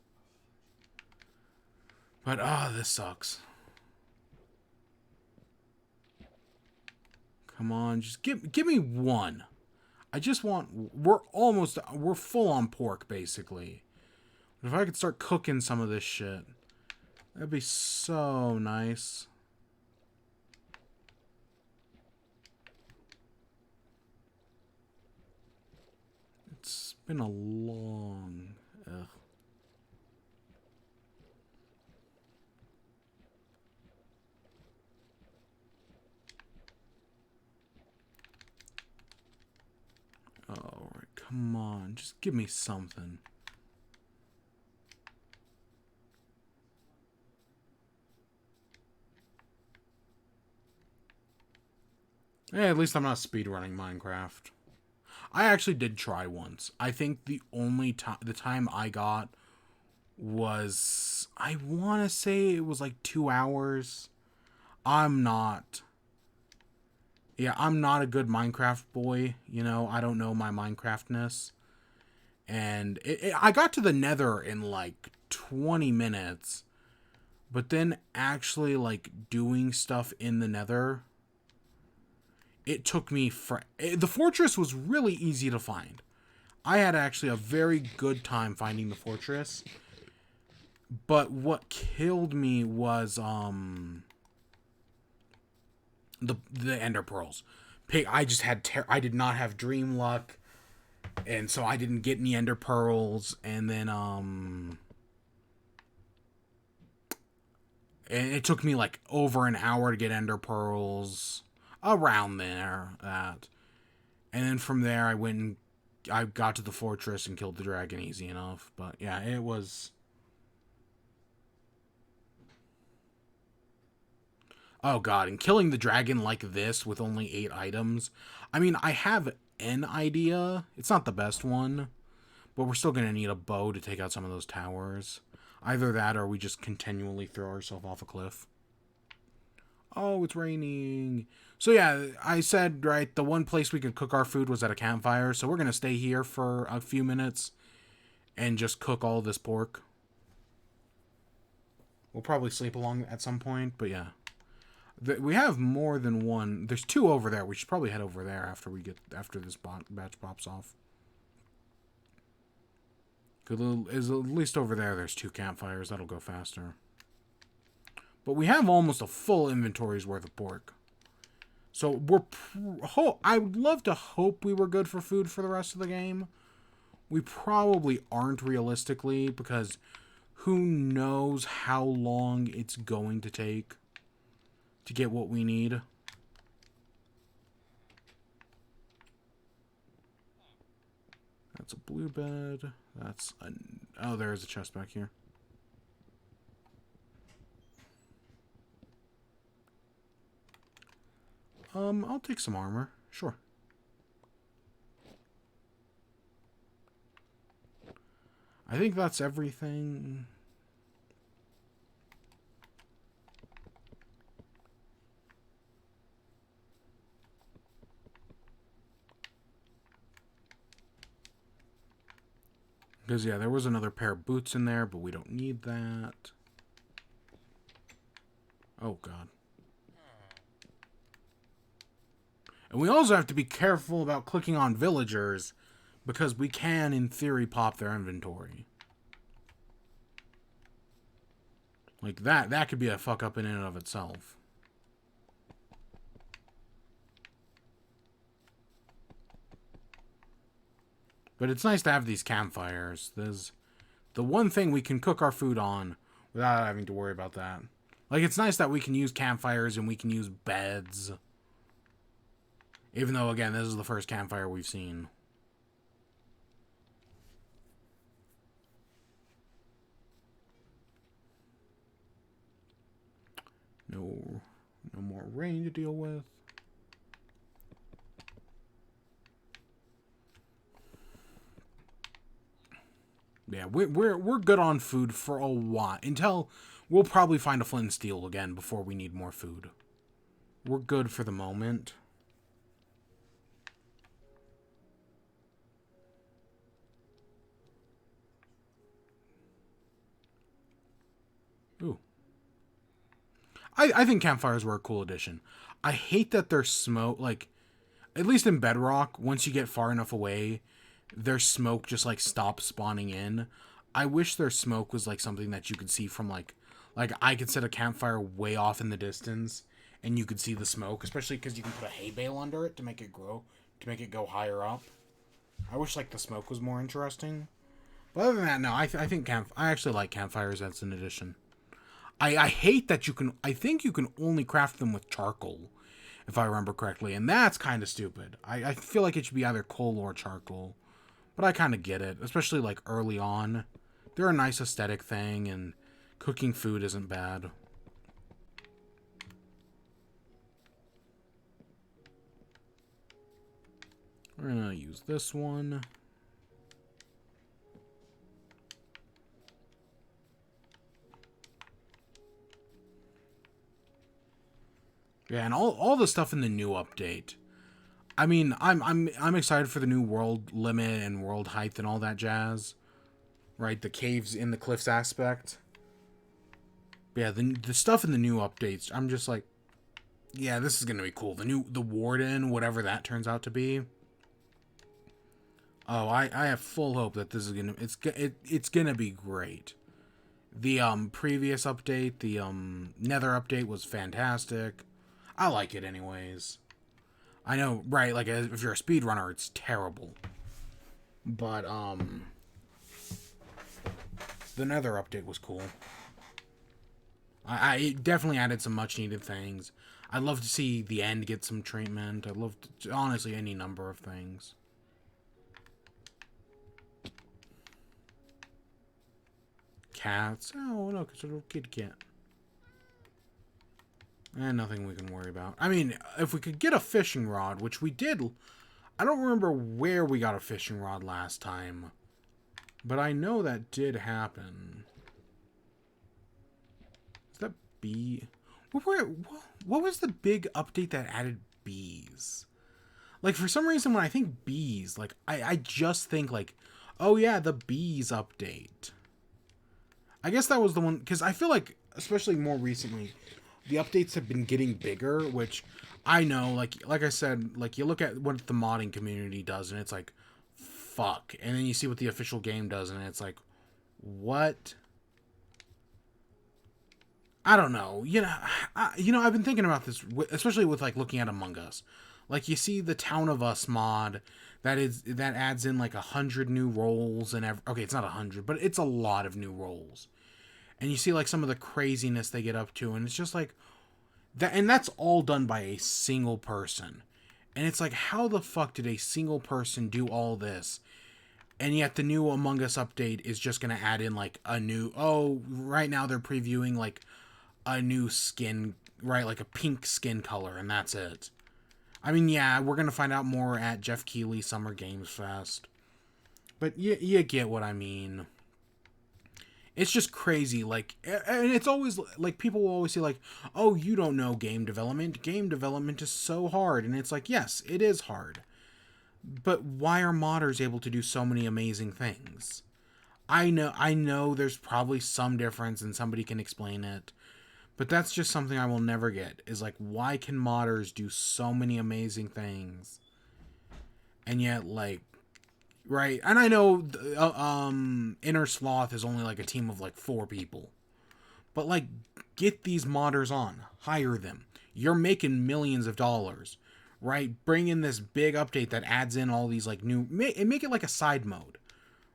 But, this sucks. Come on, just give me one. I just want... We're full on pork, basically. But if I could start cooking some of this shit, that'd be so nice. It's been a long... Ugh. Alright, come on. Just give me something. Hey, at least I'm not speedrunning Minecraft. I actually did try once. I think the only time... The time I got was... I want to say it was like 2 hours. I'm not... Yeah, I'm not a good Minecraft boy. You know, I don't know my Minecraftness. And I got to the Nether in like 20 minutes. But then actually like doing stuff in the Nether, it took me the fortress was really easy to find. I had actually a very good time finding the fortress. But what killed me was the ender pearls. I just had I did not have dream luck, and so I didn't get any ender pearls. And then and it took me like over an hour to get ender pearls, around there. And then from there I got to the fortress and killed the dragon easy enough. But yeah, it was... Oh god, and killing the dragon like this with only 8 items. I mean, I have an idea. It's not the best one, but we're still going to need a bow to take out some of those towers. Either that or we just continually throw ourselves off a cliff. Oh, it's raining. So yeah, I said, right, the one place we could cook our food was at a campfire, so we're going to stay here for a few minutes and just cook all this pork. We'll probably sleep along at some point, but yeah. We have more than one. There's 2 over there. We should probably head over there after this batch pops off. At least over there's 2 campfires. That'll go faster. But we have almost a full inventory's worth of pork. So I would love to hope we were good for food for the rest of the game. We probably aren't realistically, because who knows how long it's going to take to get what we need. That's a blue bed. That's a... Oh, there's a chest back here. I'll take some armor. Sure. I think that's everything. Because, yeah, there was another pair of boots in there, but we don't need that. Oh, God. And we also have to be careful about clicking on villagers, because we can, in theory, pop their inventory. Like, that could be a fuck-up in and of itself. But it's nice to have these campfires. There's the one thing we can cook our food on without having to worry about that. Like, it's nice that we can use campfires and we can use beds Even though, again, this is the first campfire we've seen. No more rain to deal with. Yeah, we're good on food for a while. Until we'll probably find a flint and steel again before we need more food. We're good for the moment. Ooh. I think campfires were a cool addition. I hate that there's smoke, like, at least in Bedrock, once you get far enough away, their smoke just, like, stops spawning in. I wish their smoke was, like, something that you could see from, like I could set a campfire way off in the distance, and you could see the smoke, especially because you can put a hay bale under it to make it grow, to make it go higher up. I wish, like, the smoke was more interesting. But other than that, no, I think I actually like campfires as an addition. I hate that you can, I think you can only craft them with charcoal, if I remember correctly, and that's kind of stupid. I feel like it should be either coal or charcoal, but I kind of get it, especially like early on. They're a nice aesthetic thing, and cooking food isn't bad. We're gonna use this one. Yeah, and all the stuff in the new update. I mean, I'm excited for the new world limit and world height and all that jazz. Right, the caves in the cliffs aspect. But yeah, the stuff in the new updates, I'm just like, yeah, this is gonna be cool. The warden, whatever that turns out to be. Oh, I have full hope that this is gonna it's gonna be great. The previous update, the Nether update was fantastic. I like it anyways. I know, right? Like if you're a speedrunner, it's terrible. But the Nether update was cool. It definitely added some much needed things. I'd love to see the end get some treatment. I'd love to, honestly, any number of things. Cats. Oh, look, it's a little kitty cat. And nothing we can worry about. I mean, if we could get a fishing rod, which we did. I don't remember where we got a fishing rod last time. But I know that did happen. Is that bee? What was the big update that added bees? Like, for some reason, when I think bees, like, I just think, like, oh yeah, the bees update. I guess that was the one, because I feel like, especially more recently, the updates have been getting bigger, which I know, like I said, like, you look at what the modding community does, and it's like, fuck. And then you see what the official game does, and it's like, what? I don't know. I've been thinking about this, especially with, like, looking at Among Us. Like, you see the Town of Us mod that adds in like 100 new roles and okay, it's not 100, but it's a lot of new roles. And you see like some of the craziness they get up to, and it's just like that, and that's all done by a single person. And it's like, how the fuck did a single person do all this? And yet the new Among Us update is just going to add in like a new, right now they're previewing like a new skin, right? Like a pink skin color, and that's it. I mean, yeah, we're going to find out more at Jeff Keighley Summer Games Fest. But you get what I mean. It's just crazy. Like, and it's always, like, people will always say, like, oh, you don't know game development. Game development is so hard. And it's like, yes, it is hard. But why are modders able to do so many amazing things? I know there's probably some difference and somebody can explain it. But that's just something I will never get, is like, why can modders do so many amazing things? And yet, like, right, and I know Inner Sloth is only like a team of like 4 people. But like, get these modders on. Hire them. You're making millions of dollars. Right? Bring in this big update that adds in all these like new, make it like a side mode.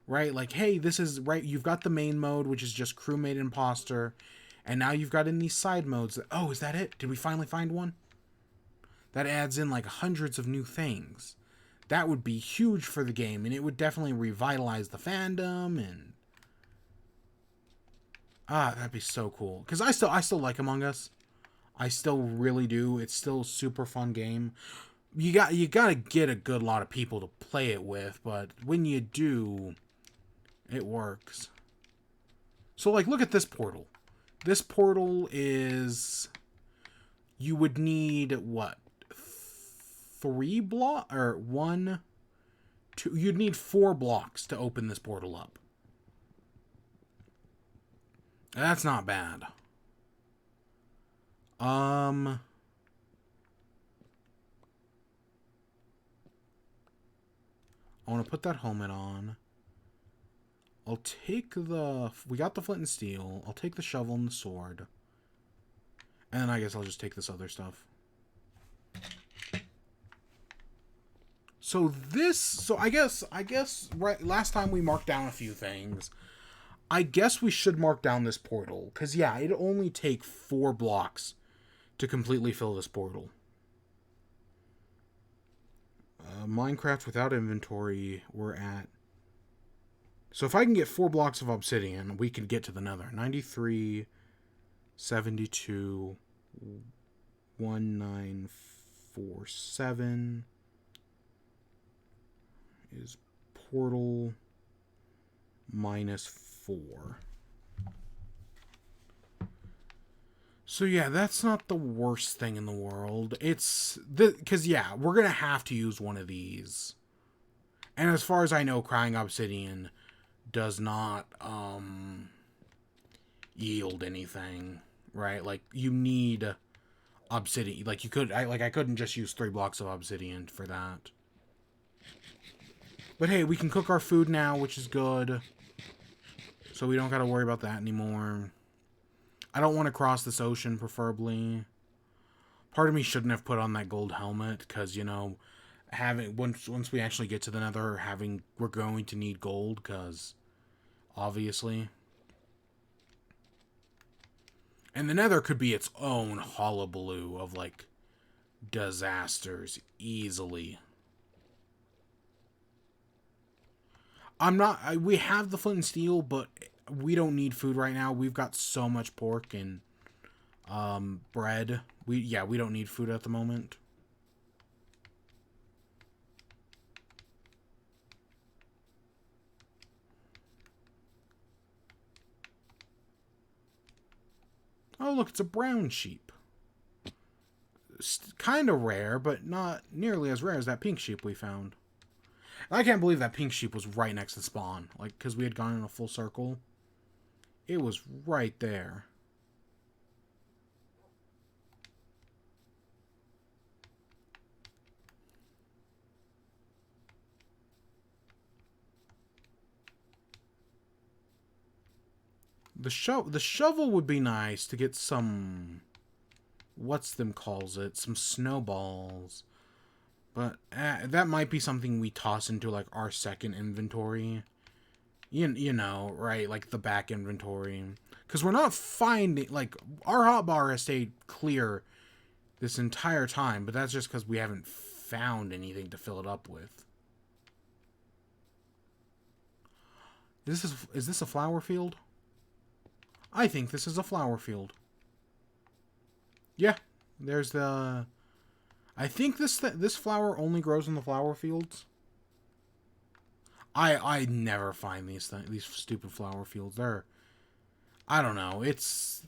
Right? Like, hey, this is right, you've got the main mode, which is just crewmate imposter. And now you've got in these side modes. Oh, is that it? Did we finally find one? that adds in like hundreds of new things. That would be huge for the game, and it would definitely revitalize the fandom. And that'd be so cool. Because I still like Among Us. I still really do. It's still a super fun game. You gotta get a good lot of people to play it with, but when you do, it works. So like, look at this portal. This portal is, you would need what? 3 block or 1, 2. You'd need 4 blocks to open this portal up. That's not bad. I want to put that helmet on. I'll take the... We got the flint and steel. I'll take the shovel and the sword. And then I guess I'll just take this other stuff. So this... So I guess right, last time we marked down a few things. I guess we should mark down this portal. Because, yeah, it'd only take 4 blocks to completely fill this portal. Minecraft without inventory, we're at... So if I can get 4 blocks of obsidian, we can get to the nether. 93, 72, 1947 is portal -4. So yeah, that's not the worst thing in the world. It's because yeah, we're gonna have to use one of these. And as far as I know, crying obsidian does not yield anything, right? Like you need obsidian. Like I couldn't just use 3 blocks of obsidian for that. But hey, we can cook our food now, which is good. So we don't gotta worry about that anymore. I don't want to cross this ocean, preferably. Part of me shouldn't have put on that gold helmet, because, you know, once we actually get to the nether, we're going to need gold, because, obviously. And the nether could be its own hullabaloo of, like, disasters, easily. We have the flint and steel, but we don't need food right now. We've got so much pork and bread. We don't need food at the moment. Oh, look, it's a brown sheep. Kind of rare, but not nearly as rare as that pink sheep we found. I can't believe that pink sheep was right next to spawn. Like, because we had gone in a full circle. It was right there. The shovel would be nice to get some... What's them calls it? Some snowballs. But that might be something we toss into, like, our second inventory. You know, right? Like, the back inventory. Because we're not finding... Like, our hotbar has stayed clear this entire time. But that's just because we haven't found anything to fill it up with. Is this a flower field? I think this is a flower field. Yeah, there's the... I think this flower only grows in the flower fields. I never find these stupid flower fields. I don't know.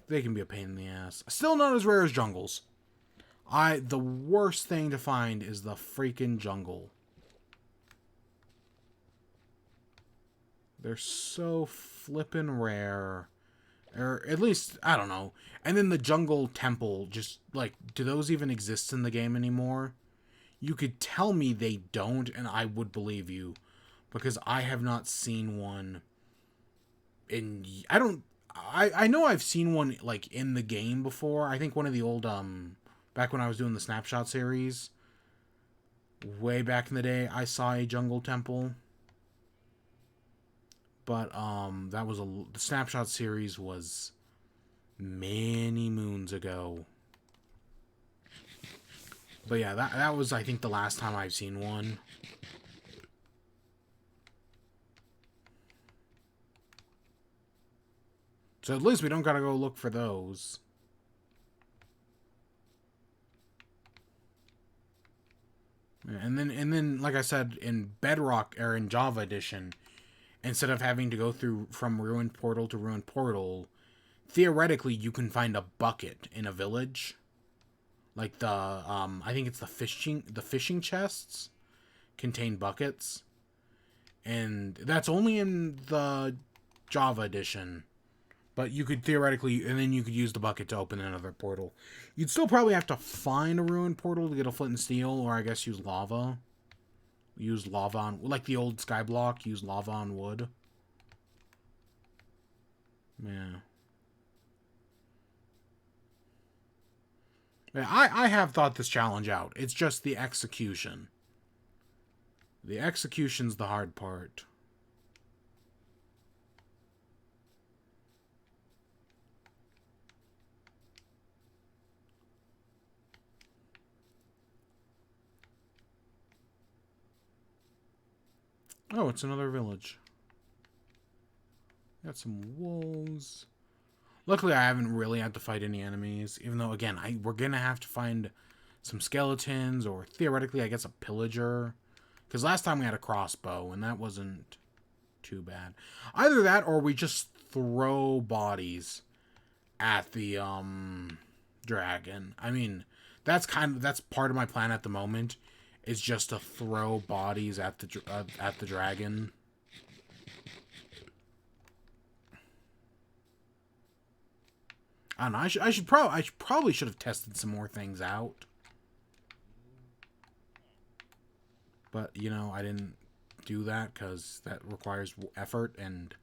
They can be a pain in the ass. Still not as rare as jungles. The worst thing to find is the freaking jungle. They're so flippin' rare. Or at least, I don't know. And then the jungle temple, just, like, do those even exist in the game anymore? You could tell me they don't, and I would believe you. Because I have not seen one in... I know I've seen one, like, in the game before. I think one of the old, back when I was doing the Snapshot series, way back in the day, I saw a jungle temple. But, the Snapshot series was many moons ago. But yeah, that was, I think, the last time I've seen one. So at least we don't gotta go look for those. And then, like I said, in Bedrock or in Java Edition, instead of having to go through from ruined portal to ruined portal, theoretically you can find a bucket in a village. Like I think it's the fishing chests contain buckets. And that's only in the Java edition. But you could theoretically, and then you could use the bucket to open another portal. You'd still probably have to find a ruined portal to get a flint and steel, or I guess use lava. Use lava on, like the old Skyblock, use lava on wood. Yeah. Yeah, I have thought this challenge out. It's just the execution. The execution's the hard part. Oh, it's another village. Got some wolves. Luckily, I haven't really had to fight any enemies, even though, again, we're going to have to find some skeletons, or theoretically, I guess, a pillager. Because last time we had a crossbow, and that wasn't too bad. Either that, or we just throw bodies at the, dragon. I mean, that's part of my plan at the moment, is just to throw bodies at the dragon. I don't know. I probably should have tested some more things out, but you know, I didn't do that because that requires effort. And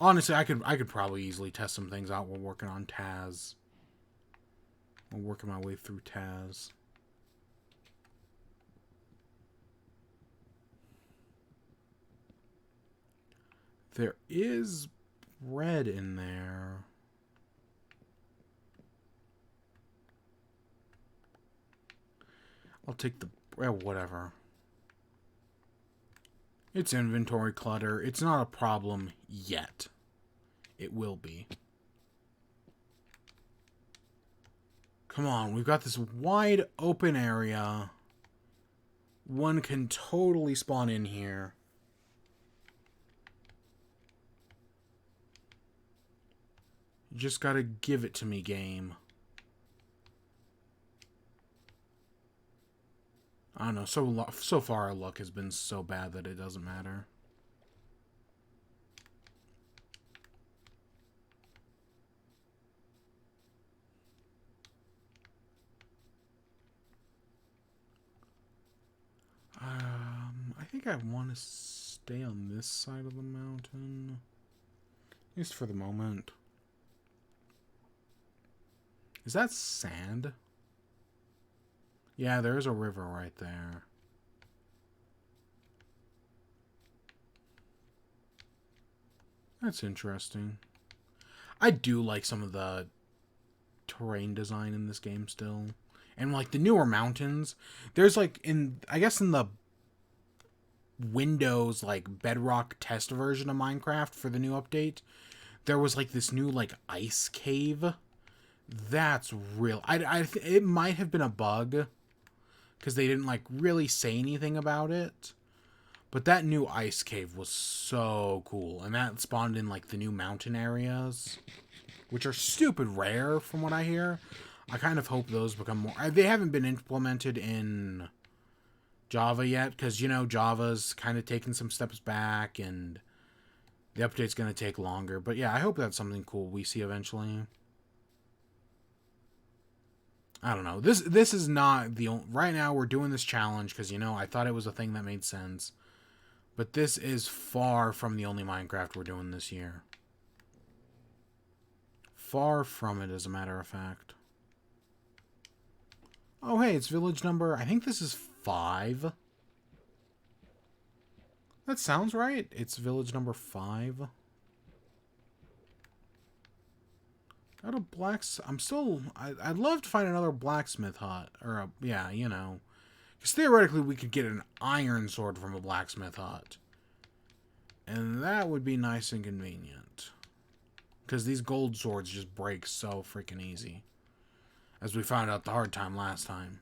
honestly, I could probably easily test some things out while working on Taz. I'm working my way through Taz. There is bread in there. I'll take the... well, whatever. It's inventory clutter. It's not a problem yet. It will be. Come on, we've got this wide open area. One can totally spawn in here. You just gotta give it to me, game. I don't know, so far our luck has been so bad that it doesn't matter. I think I want to stay on this side of the mountain. At least for the moment. Is that sand? Yeah, there's a river right there. That's interesting. I do like some of the terrain design in this game still. And like the newer mountains, there's like I guess in the Windows like Bedrock test version of Minecraft for the new update, there was like this new like ice cave. That's real. It might have been a bug because they didn't like really say anything about it. But that new ice cave was so cool, and that spawned in like the new mountain areas, which are stupid rare from what I hear. I kind of hope those become more... they haven't been implemented in Java yet, because, you know, Java's kind of taken some steps back, and the update's going to take longer. But yeah, I hope that's something cool we see eventually. I don't know. This is not the only... right now, we're doing this challenge because, you know, I thought it was a thing that made sense. But this is far from the only Minecraft we're doing this year. Far from it, as a matter of fact. Oh, hey, it's village number... I think this is 5. That sounds right. It's village number 5. Out of blacks, I'm still. I'd love to find another blacksmith hut, or yeah, you know, because theoretically we could get an iron sword from a blacksmith hut, and that would be nice and convenient. Because these gold swords just break so freaking easy, as we found out the hard time last time.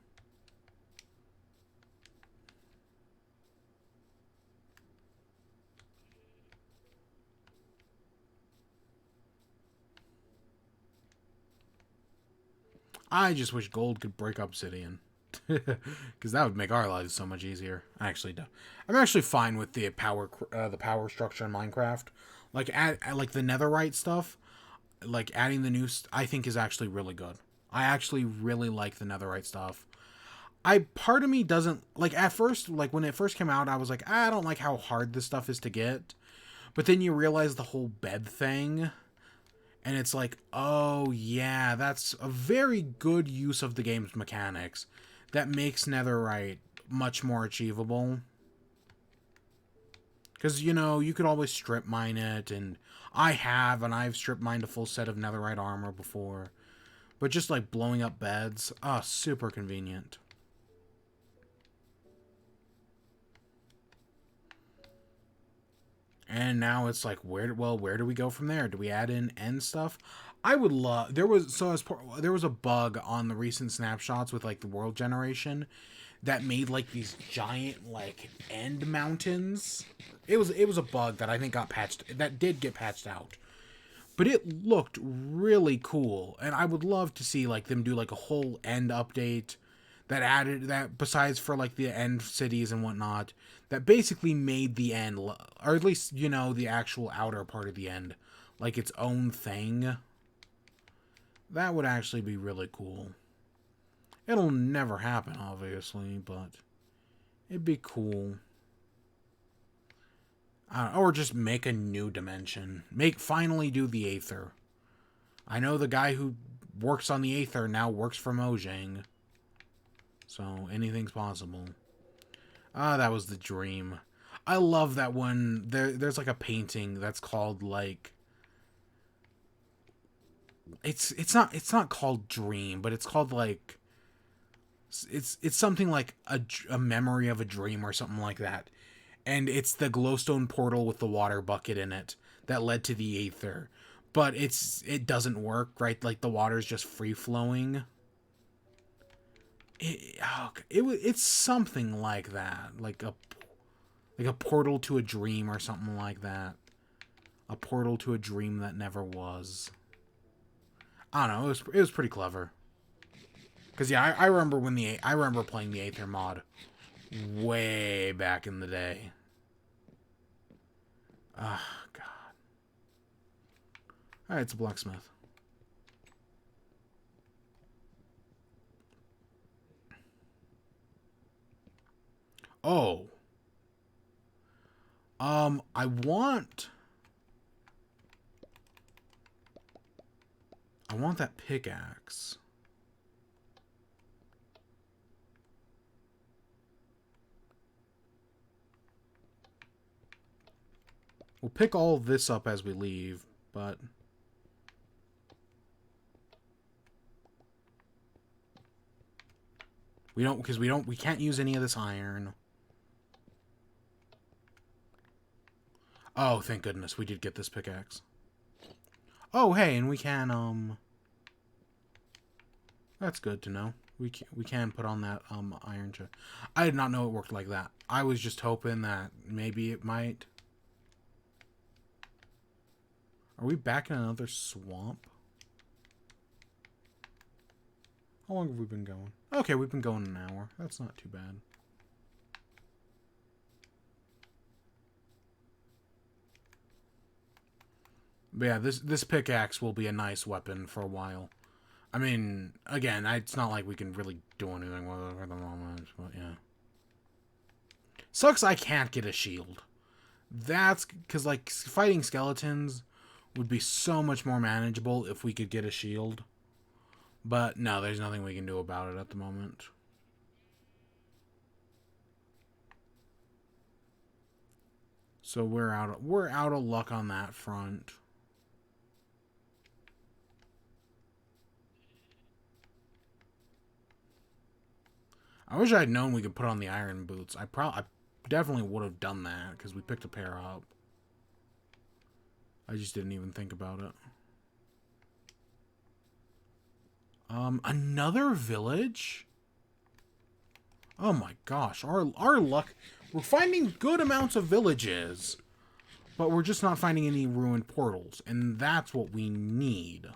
I just wish gold could break obsidian. Because that would make our lives so much easier. I'm actually fine with the power structure in Minecraft. Like like the netherite stuff, like adding the new, I think is actually really good. I actually really like the netherite stuff. Part of me doesn't like at first, like when it first came out, I was like, I don't like how hard this stuff is to get. But then you realize the whole bed thing, and it's like, oh yeah, that's a very good use of the game's mechanics that makes netherite much more achievable. Because, you know, you could always strip mine it, and I've strip mined a full set of netherite armor before. But just like blowing up beds, super convenient. And now it's like, where do we go from there? Do we add in end stuff? I would love. There was a bug on the recent snapshots with like the world generation that made like these giant like end mountains. It was a bug that I think got patched. That did get patched out, but it looked really cool, and I would love to see like them do like a whole end update that added that besides for like the end cities and whatnot that basically made the end, or at least you know the actual outer part of the end, like its own thing. That would actually be really cool. It'll never happen, obviously, but it'd be cool. Or just make a new dimension. Finally do the Aether. I know the guy who works on the Aether now works for Mojang, so anything's possible. That was the dream. I love that one. There's like a painting that's called like it's not called Dream, but it's called like it's something like a memory of a dream or something like that. And it's the glowstone portal with the water bucket in it that led to the Aether. But it doesn't work, right? Like the water's just free flowing. It's something like that, like a portal to a dream or something like that. A portal to a dream that never was. I don't know. It was pretty clever. Cause yeah, I remember I remember playing the Aether mod way back in the day. Ah, God. All right, it's a blacksmith. Oh. I want that pickaxe. We'll pick all this up as we leave, but we can't use any of this iron. Oh, thank goodness we did get this pickaxe. Oh, hey, and we can that's good to know. We can put on that iron chest. I did not know it worked like that. I was just hoping that maybe it might. Are we back in another swamp? How long have we been going? Okay, we've been going an hour. That's not too bad. But yeah, this pickaxe will be a nice weapon for a while. I mean, again, it's not like we can really do anything with it at the moment, but yeah. Sucks I can't get a shield. That's because, like, fighting skeletons would be so much more manageable if we could get a shield. But no, there's nothing we can do about it at the moment. So we're out of luck on that front. I wish I'd known we could put on the iron boots. I definitely would have done that because we picked a pair up. I just didn't even think about it. Another village? Oh my gosh, our luck. We're finding good amounts of villages, but we're just not finding any ruined portals, and that's what we need.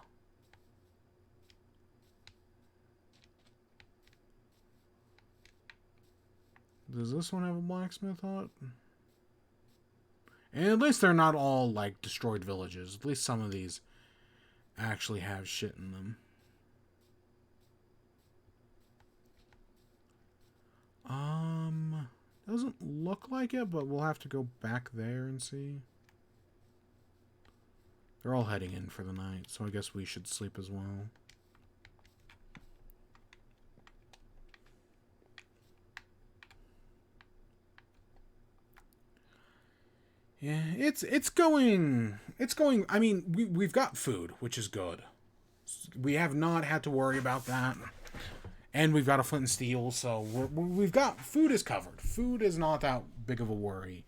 Does this one have a blacksmith hut? And at least they're not all, like, destroyed villages. At least some of these actually have shit in them. Doesn't look like it, but we'll have to go back there and see. They're all heading in for the night, so I guess we should sleep as well. Yeah, it's going. I mean, we've got food, which is good. We have not had to worry about that. And we've got a flint and steel, so we've got... Food is covered. Food is not that big of a worry.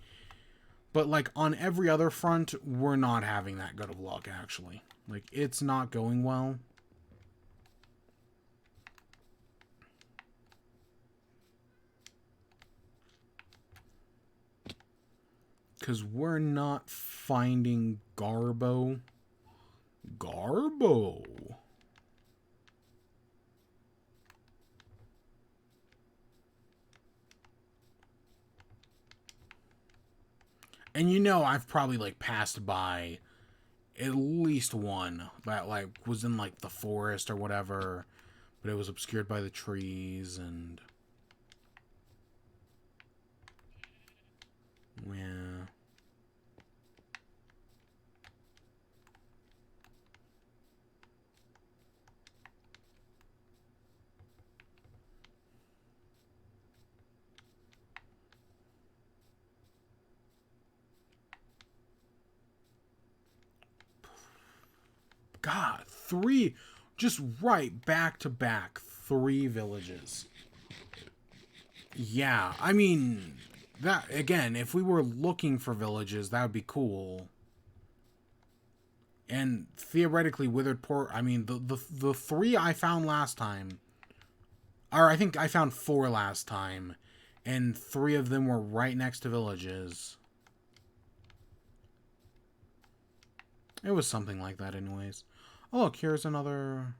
But, like, on every other front, we're not having that good of luck, actually. Like, it's not going well. Because we're not finding Garbo. Garbo? And you know, I've probably, like, passed by at least one that, like, was in, like, the forest or whatever, but it was obscured by the trees, and... yeah. God, just right back to back, 3 villages. Yeah, I mean, that, again, if we were looking for villages, that would be cool. And theoretically, Withered Port, I mean, the 3 I found last time, or I think I found 4 last time, and 3 of them were right next to villages. It was something like that anyways. Oh, look, here's another...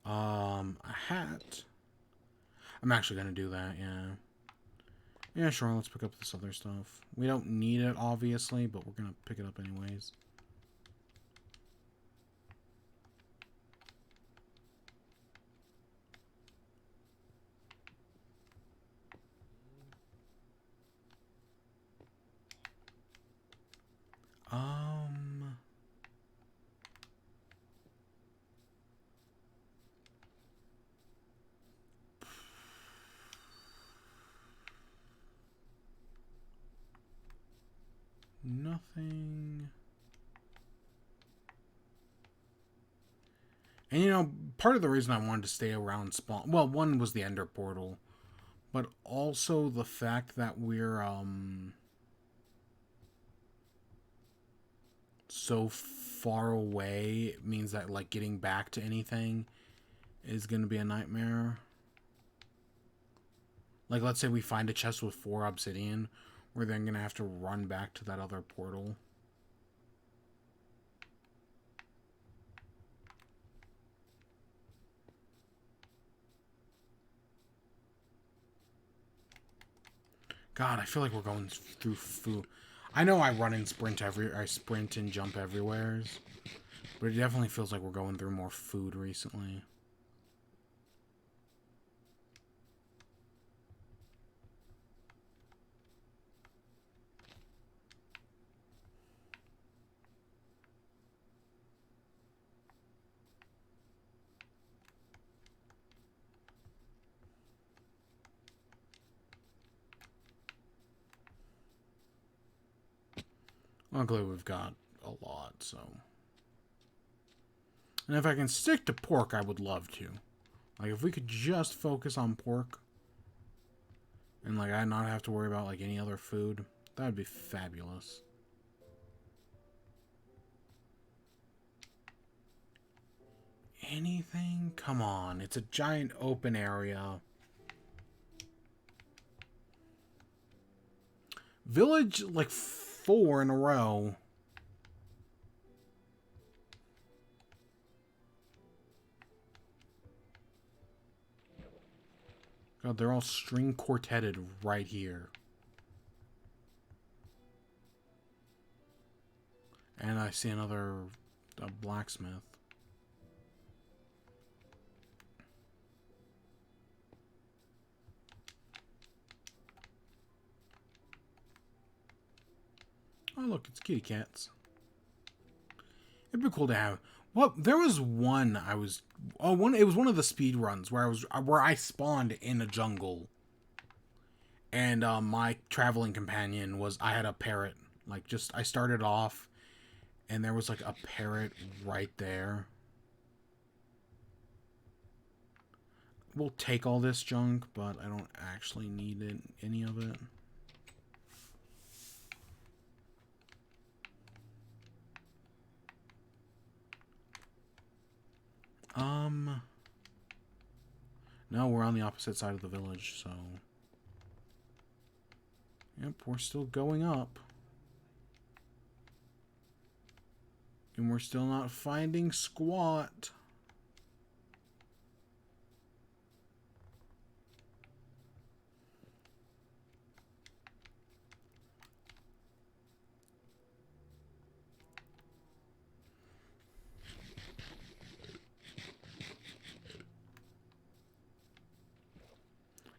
a hat. I'm actually gonna do that, yeah. Yeah, sure, let's pick up this other stuff. We don't need it, obviously, but we're gonna pick it up anyways. Nothing. And you know, part of the reason I wanted to stay around spawn, well, one was the Ender Portal, but also the fact that we're so far away means that, like, getting back to anything is going to be a nightmare. Like, let's say we find a chest with 4 obsidian, we're then going to have to run back to that other portal. God, I feel like we're going through food. I know I run and sprint I sprint and jump everywhere, but it definitely feels like we're going through more food recently. Luckily, we've got a lot, so. And if I can stick to pork, I would love to. Like, if we could just focus on pork, and, like, I not have to worry about, like, any other food, that would be fabulous. Anything? Come on. It's a giant open area. Village, like, 4 in a row. God, they're all string quartetted right here. And I see another blacksmith. Oh, look, it's kitty cats. It'd be cool to have. Well, there was one I was. Oh, one. It was one of the speed runs where I spawned in a jungle, and my traveling companion was. I had a parrot. Like, just I started off, and there was like a parrot right there. We'll take all this junk, but I don't actually need it, any of it. No, we're on the opposite side of the village, so. Yep, we're still going up. And we're still not finding squat.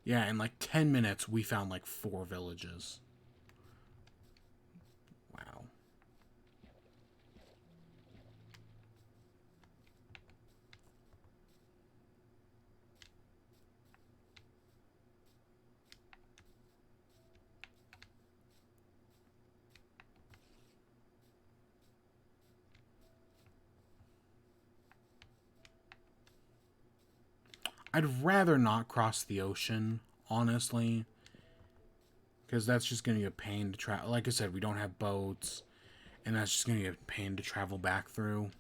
Yeah, in like 10 minutes, we found like 4 villages. Wow. I'd rather not cross the ocean, honestly. Because that's just going to be a pain to travel. Like I said, we don't have boats. And that's just going to be a pain to travel back through.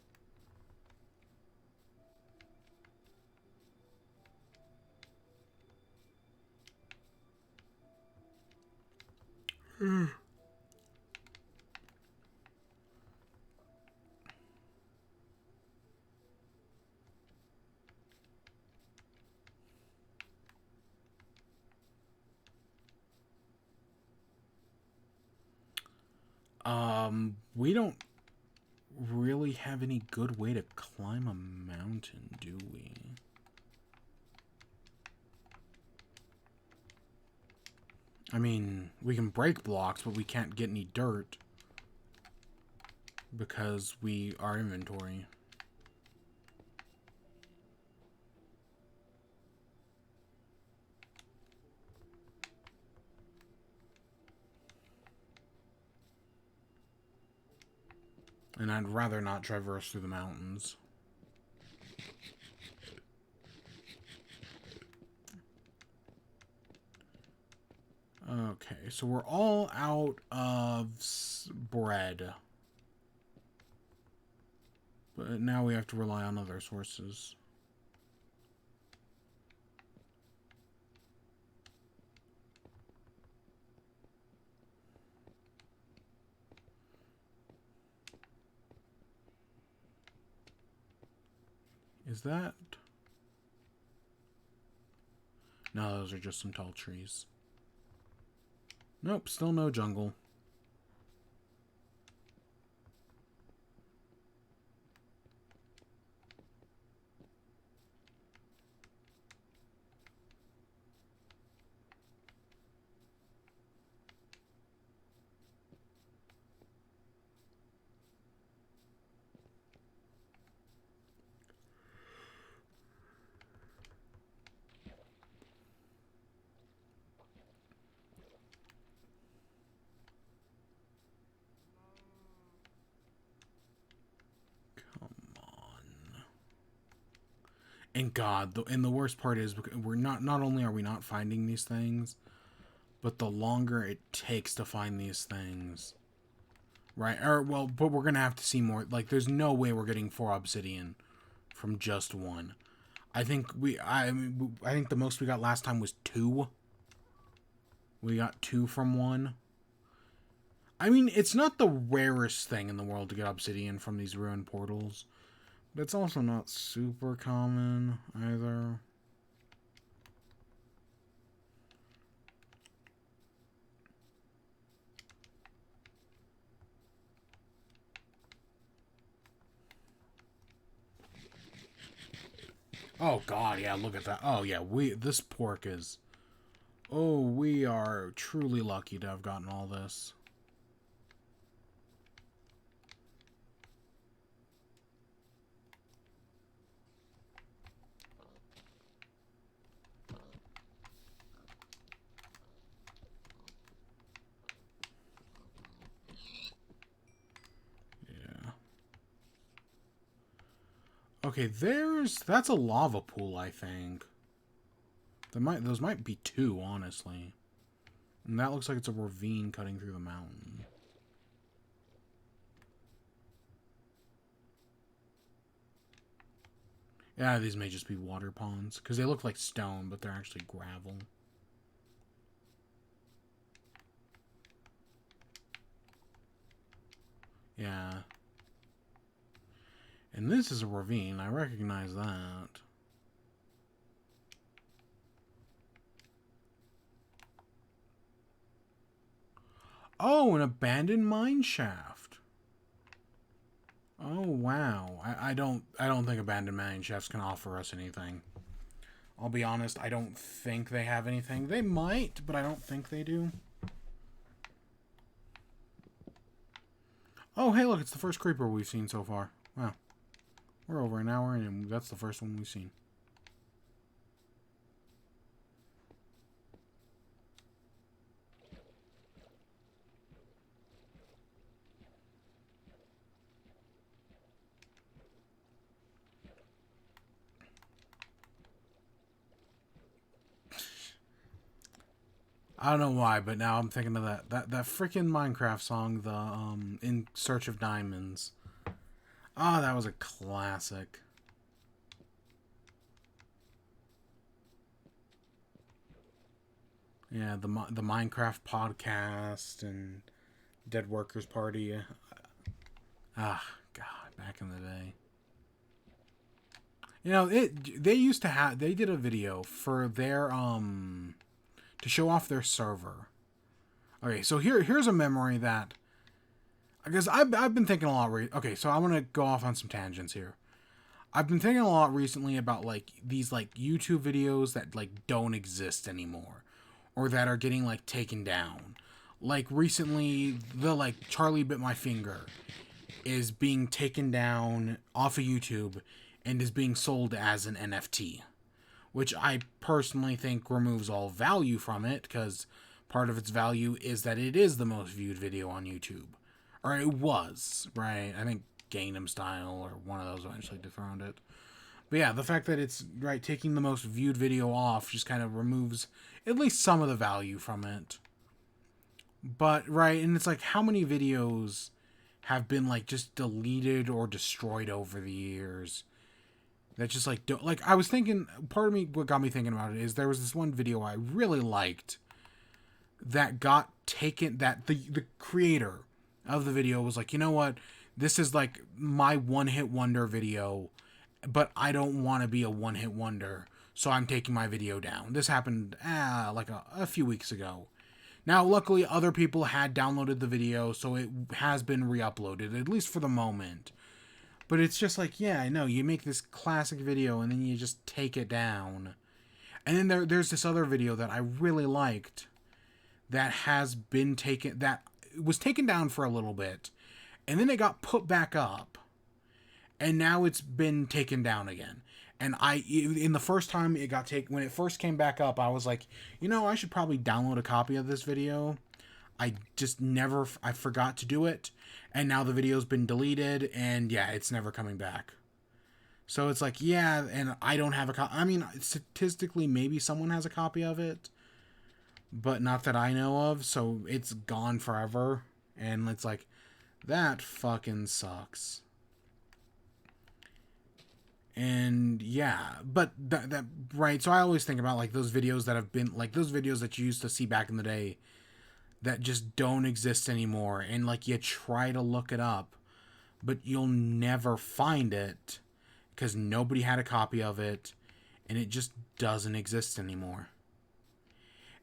We don't really have any good way to climb a mountain, do we? I mean, we can break blocks, but we can't get any dirt. Because our inventory. And I'd rather not traverse through the mountains. Okay, so we're all out of bread. But now we have to rely on other sources. Is that... No, those are just some tall trees. Nope, still no jungle. And God, and the worst part is we're not only are we not finding these things, but the longer it takes to find these things, right? Or well, but we're gonna have to see more. Like, there's no way we're getting 4 obsidian from just one. I think I think the most we got last time was 2. We got 2 from one. I mean, it's not the rarest thing in the world to get obsidian from these ruined portals, but it's also not super common either. Oh God, yeah, look at that. Oh yeah, this pork is. Oh, we are truly lucky to have gotten all this. Yeah. Okay, that's a lava pool, I think. Those might be 2, honestly. And that looks like it's a ravine cutting through the mountain. Yeah, these may just be water ponds, because they look like stone, but they're actually gravel. Yeah. And this is a ravine. I recognize that. Oh, an abandoned mine shaft. Oh wow. I don't think abandoned mine shafts can offer us anything. I'll be honest, I don't think they have anything. They might, but I don't think they do. Oh, hey, look, it's the first creeper we've seen so far. Wow. We're over an hour, and that's the first one we've seen. I don't know why, but now I'm thinking of that freaking Minecraft song, the In Search of Diamonds. Ah, oh, that was a classic. Yeah, the Minecraft podcast and Dead Workers Party. Ah, God, back in the day. You know, they used to have they did a video for their to show off their server. Okay, so here's a memory that because I've been thinking a lot. Okay, so I want to go off on some tangents here. I've been thinking a lot recently about like these like YouTube videos that like don't exist anymore, or that are getting like taken down. Like recently, the like Charlie Bit My Finger is being taken down off of YouTube and is being sold as an NFT, which I personally think removes all value from it because part of its value is that it is the most viewed video on YouTube. Or it was, right? I think Gangnam Style or one of those eventually dethroned it. But yeah, the fact that it's, right, taking the most viewed video off just kind of removes at least some of the value from it. But, right, and it's like, how many videos have been, like, just deleted or destroyed over the years? That just, like, don't, like, I was thinking, part of me, what got me thinking about it is there was this one video I really liked that got taken, that the creator of the video was like, you know what, this is like my one-hit wonder video, but I don't want to be a one-hit wonder, so I'm taking my video down. This happened like a few weeks ago. Now, luckily, other people had downloaded the video, so it has been re-uploaded, at least for the moment. But it's just like, yeah, I know, you make this classic video, and then you just take it down. And then there's this other video that I really liked that has been taken, that was taken down for a little bit, and then it got put back up, and now it's been taken down again. And in the first time it got taken, when it first came back up, I was like, you know, I should probably download a copy of this video. I just never, I forgot to do it, and now the video's been deleted, and yeah, it's never coming back. So it's like, yeah, and I don't have a copy. I mean, statistically, maybe someone has a copy of it, but not that I know of. So it's gone forever. And it's like, that fucking sucks. And yeah, but that right. So I always think about like those videos that have been like those videos that you used to see back in the day that just don't exist anymore. And like you try to look it up, but you'll never find it because nobody had a copy of it and it just doesn't exist anymore.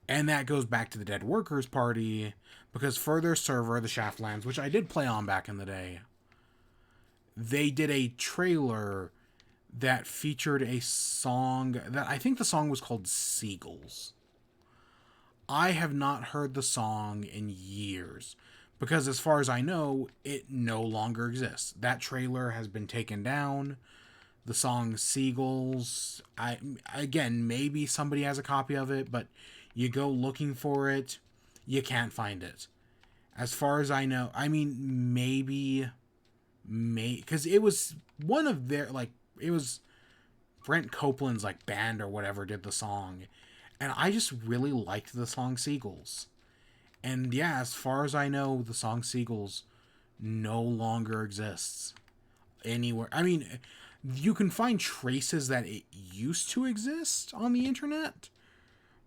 And that goes back to the Dead Workers Party because for their server, the Shaftlands, which I did play on back in the day, they did a trailer that featured a song that I think the song was called Seagulls. I have not heard the song in years because, as far as I know, it no longer exists. That trailer has been taken down. The song Seagulls, I again, maybe somebody has a copy of it, but you go looking for it, you can't find it. As far as I know, I mean, maybe, because it was one of their, like, it was Brent Copeland's, like, band or whatever did the song. And I just really liked the song Seagulls. And yeah, as far as I know, the song Seagulls no longer exists anywhere. I mean, you can find traces that it used to exist on the internet,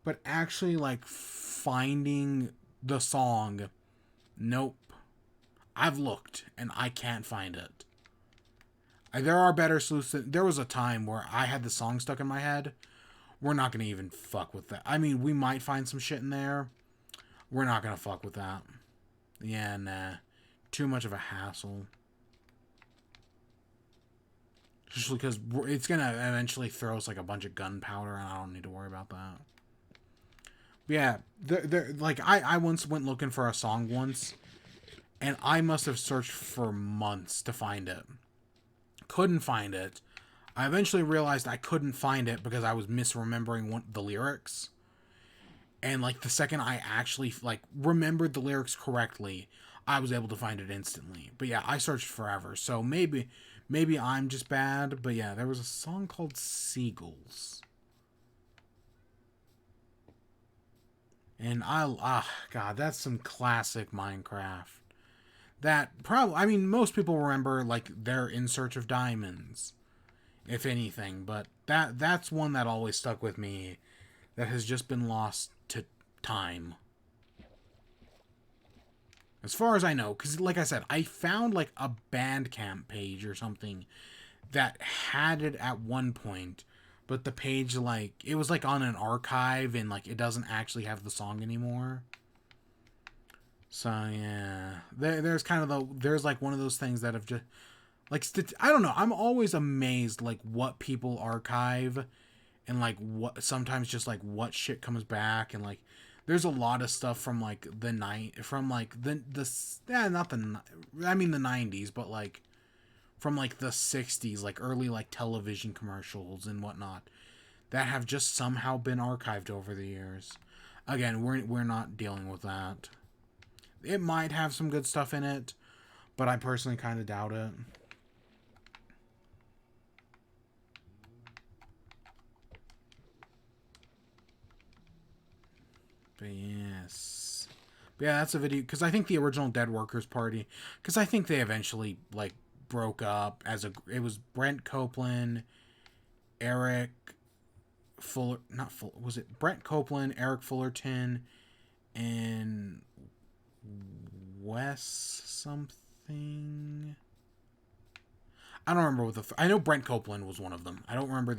but actually, like, finding the song, nope. I've looked and I can't find it. There are better solutions. There was a time where I had the song stuck in my head. We're not going to even fuck with that. I mean, we might find some shit in there. We're not going to fuck with that. Yeah, nah. Too much of a hassle. Just because it's going to eventually throw us like a bunch of gunpowder and I don't need to worry about that. But yeah, like I once went looking for a song once and I must have searched for months to find it. Couldn't find it. I eventually realized I couldn't find it because I was misremembering the lyrics. And like the second I actually like remembered the lyrics correctly, I was able to find it instantly. But yeah, I searched forever. So maybe I'm just bad, but yeah, there was a song called Seagulls. And God, that's some classic Minecraft. That probably, I mean, most people remember like they're In Search of Diamonds, if anything, but that's one that always stuck with me that has just been lost to time. As far as I know, because like I said, I found like a Bandcamp page or something that had it at one point, but the page like it was like on an archive and like it doesn't actually have the song anymore. So yeah, there's kind of there's like one of those things that have just like I don't know. I'm always amazed like what people archive and like what sometimes just like what shit comes back and like there's a lot of stuff from like the night from like the yeah not the I mean the 90s but like from like the 60s like early like television commercials and whatnot that have just somehow been archived over the years. Again, we're not dealing with that. It might have some good stuff in it, but I personally kind of doubt it. But yes. But yeah, that's a video because I think the original Dead Workers Party, because I think they eventually like broke up as a. It was Brent Copeland, Eric Fuller, not Full. Was it Brent Copeland, Eric Fullerton, and Wes something? I don't remember what I know Brent Copeland was one of them. I don't remember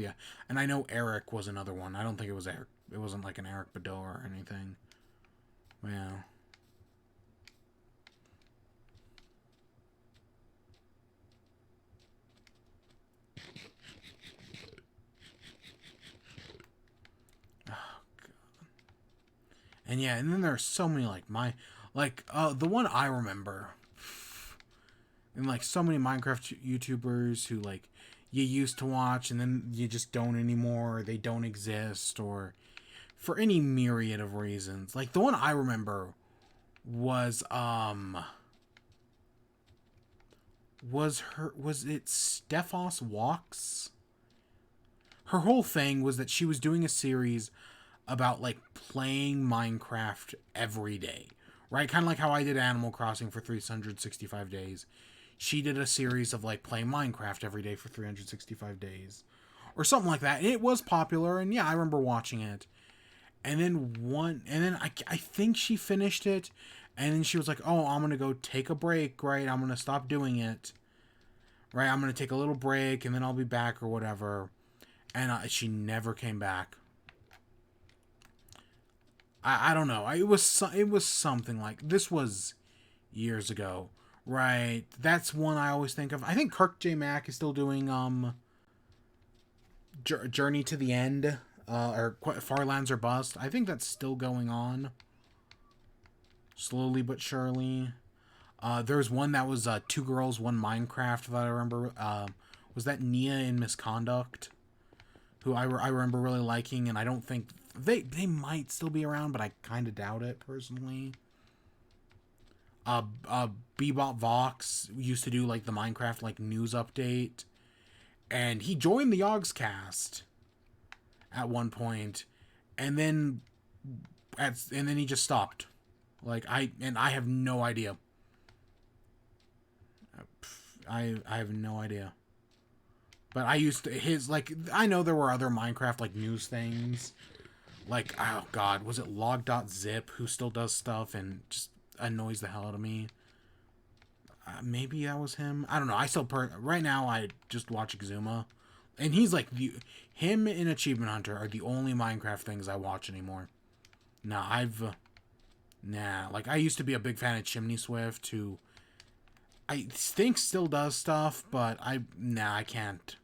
and I know Eric was another one. I don't think it was Eric. It wasn't like an Eric Badeau or anything. Yeah. Oh, and yeah, and then there's so many the one I remember, and like so many Minecraft YouTubers who like you used to watch and then you just don't anymore, or they don't exist, or for any myriad of reasons. Like the one I remember was was it Stephos Walks? Her whole thing was that she was doing a series about like playing Minecraft every day, right? Kind of like how I did Animal Crossing for 365 days. She did a series of like playing Minecraft every day for 365 days or something like that. And it was popular, and yeah, I remember watching it. And then I think she finished it, and then she was like, "Oh, I'm gonna go take a break, right? I'm gonna stop doing it, right? I'm gonna take a little break, and then I'll be back or whatever." And she never came back. I don't know. It was something like this was years ago, right? That's one I always think of. I think Kirk J. Mack is still doing Journey to the End, or Farlands or Bust. I think that's still going on, slowly but surely. There's one that was Two Girls, One Minecraft that I remember. Was that Nia in Misconduct? Who I remember really liking, and I don't think they might still be around, but I kind of doubt it personally. Bebop Vox used to do like the Minecraft like news update, and he joined the Yogscast at one point, and then he just stopped. Like I have no idea. I have no idea. But I used to his like I know there were other Minecraft like news things. Like oh god, was it log.zip who still does stuff and just annoys the hell out of me. Maybe that was him. I don't know. I still right now I just watch Exuma, and he's like him and Achievement Hunter are the only Minecraft things I watch anymore. Like I used to be a big fan of Chimney Swift, who I think still does stuff, but I can't.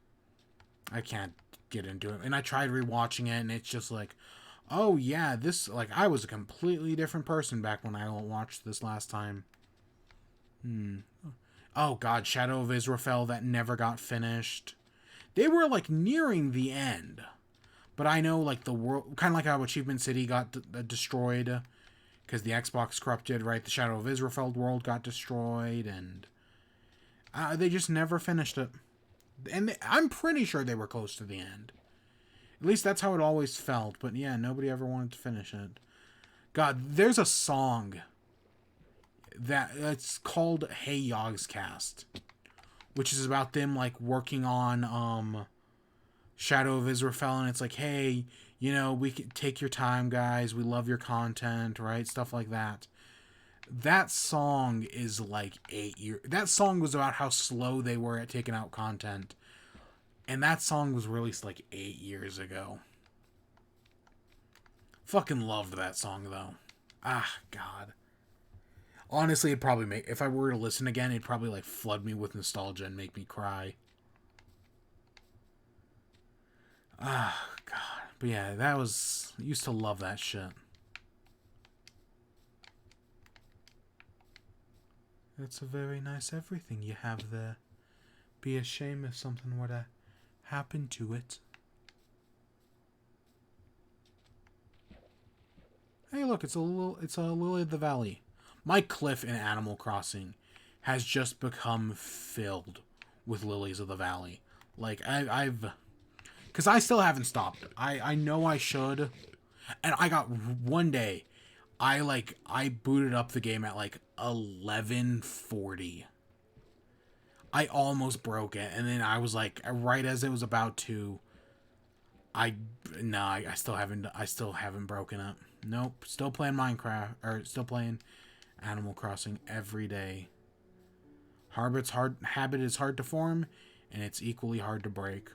I can't get into it. And I tried rewatching it, and it's just like, oh yeah, this like I was a completely different person back when I watched this last time. Oh god, Shadow of Israfel that never got finished. They were like nearing the end, but I know like the world, kind of like how Achievement City got destroyed because the Xbox corrupted. Right, the Shadow of Israfel world got destroyed, and they just never finished it. And I'm pretty sure they were close to the end. At least that's how it always felt. But yeah, nobody ever wanted to finish it. God, there's a song that it's called Hey Yogscast, which is about them like working on Shadow of Israfel, and it's like, hey, you know, we can take your time, guys. We love your content, right? Stuff like that. That song is like 8 years. That song was about how slow they were at taking out content, and that song was released like 8 years ago. Fucking loved that song though. Ah, God. Honestly, it'd probably make if I were to listen again, it'd probably like flood me with nostalgia and make me cry. Ah, God. But yeah, that was used to love that shit. It's a very nice everything you have there. Be a shame if something were to happen to it. Hey, look, it's a Lily of the Valley. My cliff in Animal Crossing has just become filled with lilies of the valley. Like I've because I still haven't stopped. I know I should, and I got one day. I booted up the game at like 11:40. I almost broke it, and then I was like, right as it was about to, I no, I still haven't broken it. Nope, still playing Minecraft or still playing Animal Crossing every day. Habit is hard to form, and it's equally hard to break.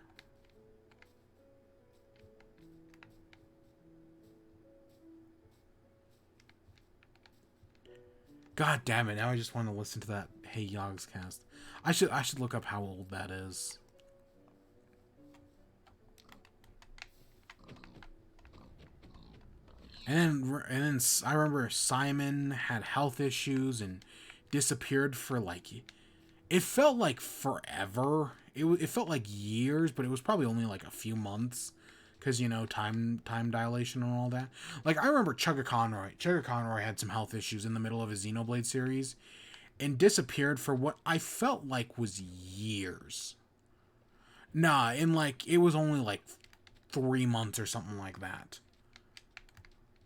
God damn it! Now I just want to listen to that Hey Yogscast. I should look up how old that is. And then I remember Simon had health issues and disappeared for like it felt like forever. It felt like years, but it was probably only like a few months because you know time dilation and all that. Like I remember Chugga Conroy. Chugga Conroy had some health issues in the middle of his Xenoblade series, and disappeared for what I felt like was years. Nah, in like, it was only like 3 months or something like that.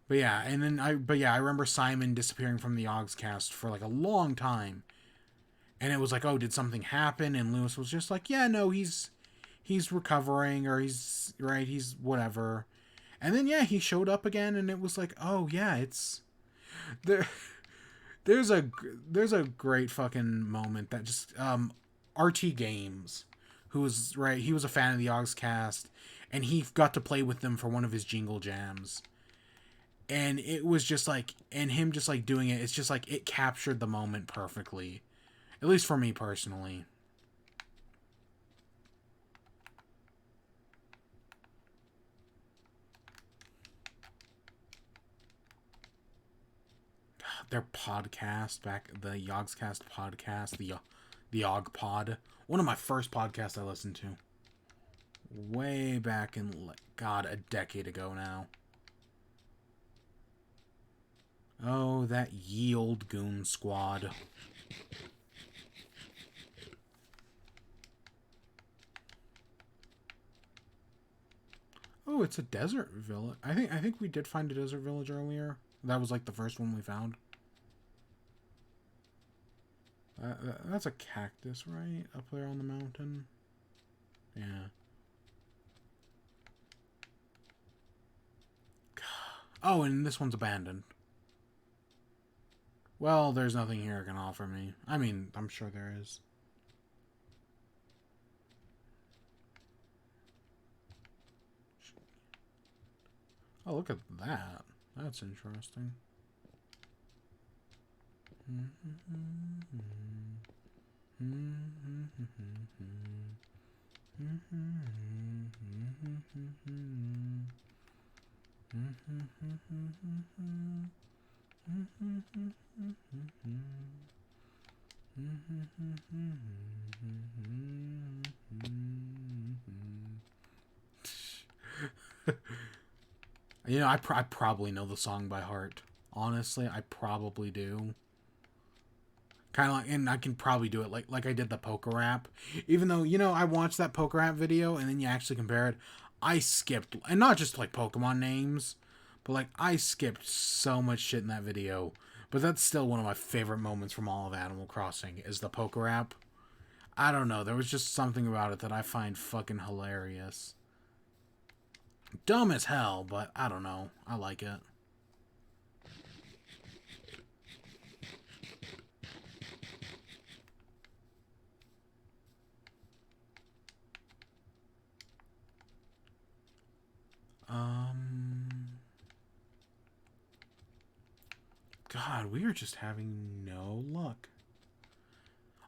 But yeah, I remember Simon disappearing from the Yogscast for like a long time. And it was like, oh, did something happen? And Lewis was just like, yeah, no, he's recovering, or he's right, he's whatever. And then yeah, he showed up again, and it was like, oh yeah, it's there. There's a great fucking moment that just RT Games, who was right, he was a fan of the Yogscast, and he got to play with them for one of his Jingle Jams. And it was just like, and him just like doing it, it's just like it captured the moment perfectly. At least for me personally. Their podcast back, the Yogscast podcast, the Yog Pod, one of my first podcasts I listened to, way back in, God, a decade ago now. Oh, that ye old goon squad. Oh, it's a desert village. I think we did find a desert village earlier. That was like the first one we found. That's a cactus, right? Up there on the mountain. Yeah. Oh, and this one's abandoned. Well, there's nothing here it can offer me. I mean, I'm sure there is. Oh, look at that. That's interesting. You know, I probably know the song by heart. Honestly, I probably do. Kind of like, and I can probably do it like I did the Poker Rap. Even though, you know, I watched that Poker Rap video and then you actually compare it, I skipped, and not just like Pokemon names, but like I skipped so much shit in that video. But that's still one of my favorite moments from all of Animal Crossing is the Poker Rap. I don't know, there was just something about it that I find fucking hilarious. Dumb as hell, but I don't know. I like it. God, we are just having no luck.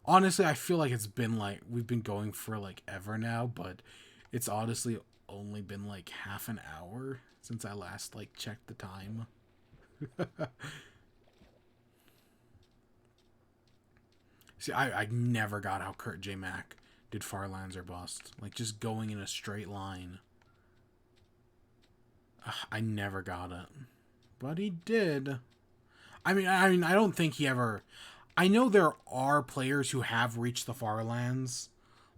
Honestly, I feel like it's been like we've been going for like ever now, but it's honestly only been like half an hour since I last like checked the time. See, I never got how Kurt J. Mac did Farlands or Bust. Like just going in a straight line. I never got it. But he did. I mean, I don't think he ever. I know there are players who have reached the Farlands,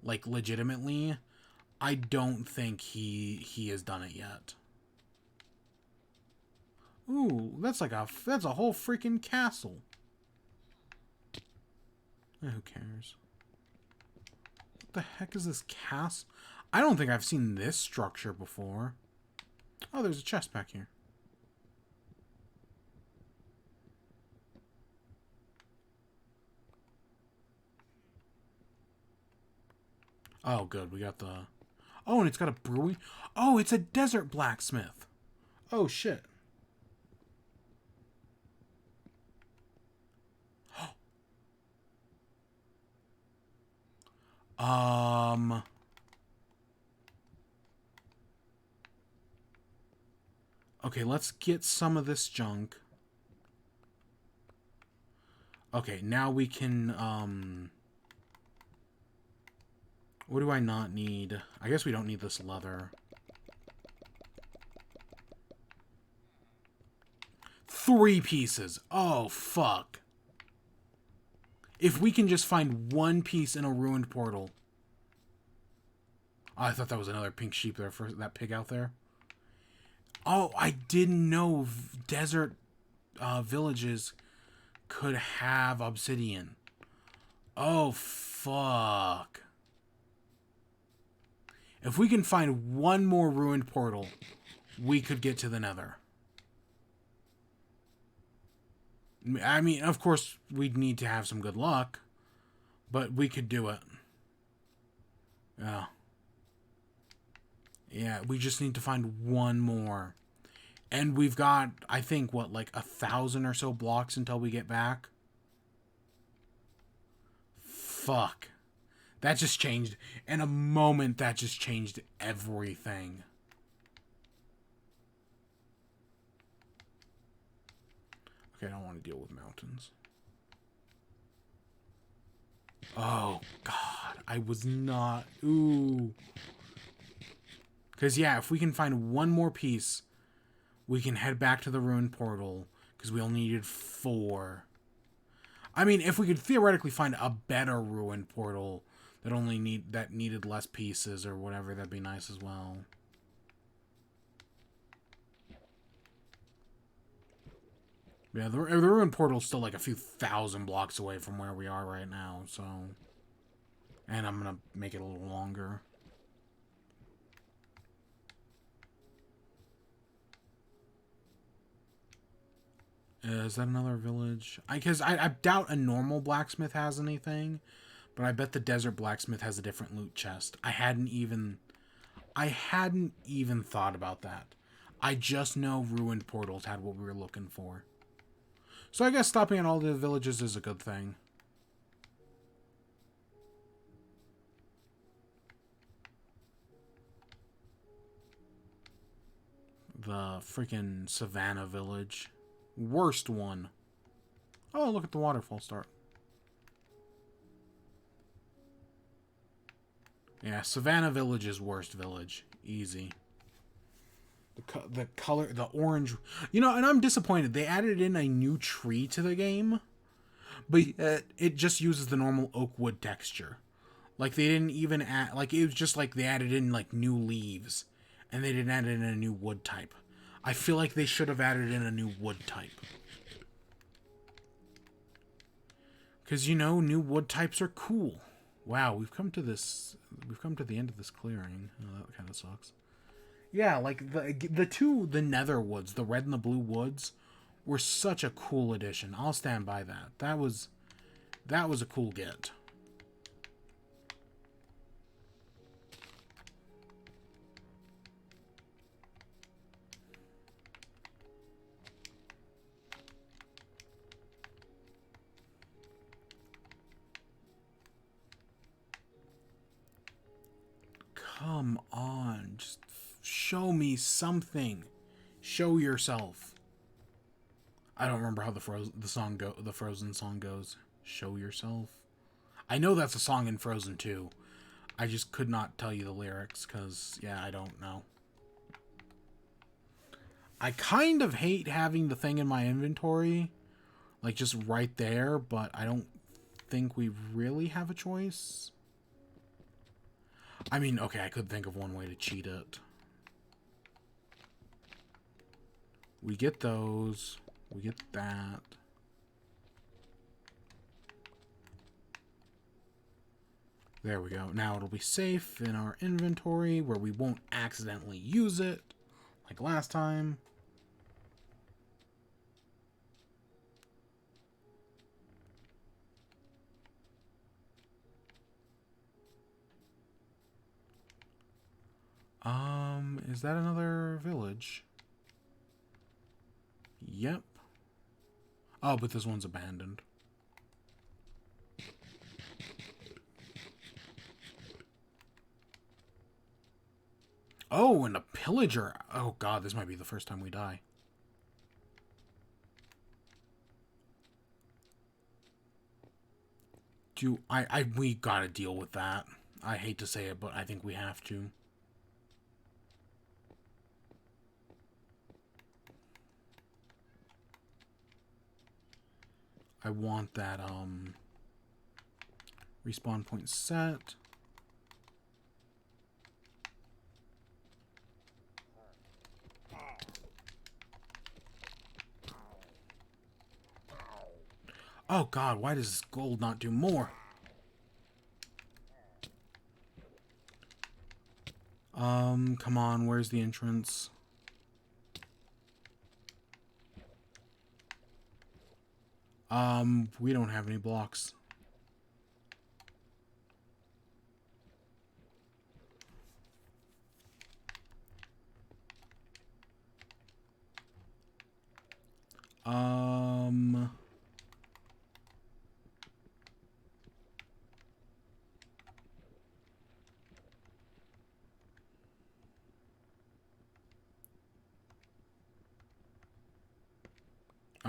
like legitimately. I don't think he has done it yet. Ooh, that's a whole freaking castle. Who cares? What the heck is this castle? I don't think I've seen this structure before. Oh, there's a chest back here. Oh, good. We got the... Oh, and it's got a brewing... Oh, it's a desert blacksmith. Oh, shit. Okay, let's get some of this junk. Okay, now we can, what do I not need? I guess we don't need this leather. 3 pieces. Oh, fuck. If we can just find one piece in a ruined portal. Oh, I thought that was another pink sheep there for that pig out there. Oh, I didn't know desert villages could have obsidian. Oh, fuck. If we can find one more ruined portal, we could get to the Nether. I mean, of course, we'd need to have some good luck, but we could do it. Yeah. Yeah, we just need to find one more. And we've got, I think, what, like 1,000 or so blocks until we get back? Fuck. That just changed. In a moment, that just changed everything. Okay, I don't want to deal with mountains. Oh, God. I was not... Ooh. Because, yeah, if we can find one more piece, we can head back to the ruined portal. Because we only needed 4. I mean, if we could theoretically find a better ruined portal that needed less pieces or whatever, that'd be nice as well. Yeah, the ruined portal's still like a few thousand blocks away from where we are right now, so... And I'm gonna make it a little longer. Is that another village? Because I doubt a normal blacksmith has anything, but I bet the desert blacksmith has a different loot chest. I hadn't even thought about that. I just know ruined portals had what we were looking for. So I guess stopping at all the villages is a good thing. The freaking Savannah village. Worst one. Oh, look at the waterfall start. Yeah, Savannah Village is worst village. Easy. The color, the orange. You know, and I'm disappointed. They added in a new tree to the game, but it just uses the normal oak wood texture. Like, they didn't even add... Like, it was just like they added in, like, new leaves. And they didn't add in a new wood type. I feel like they should have added in a new wood type. Because, you know, new wood types are cool. Wow, we've come to the end of this clearing. Oh, that kind of sucks. Yeah, like the nether woods, the red and the blue woods, were such a cool addition. I'll stand by that. That was a cool get. Come on, just show me something. Show yourself. I don't remember how the Frozen song goes. Show yourself. I know that's a song in Frozen 2. I just could not tell you the lyrics because, yeah, I don't know. I kind of hate having the thing in my inventory, like just right there, but I don't think we really have a choice. I mean, okay, I could think of one way to cheat it. We get those. We get that. There we go. Now it'll be safe in our inventory where we won't accidentally use it like last time. Is that another village? Yep. Oh, but this one's abandoned. Oh, and a pillager. Oh god, this might be the first time we die. We gotta deal with that. I hate to say it, but I think we have to. I want that, Respawn point set. Oh god, why does gold not do more? Come on, where's the entrance? We don't have any blocks.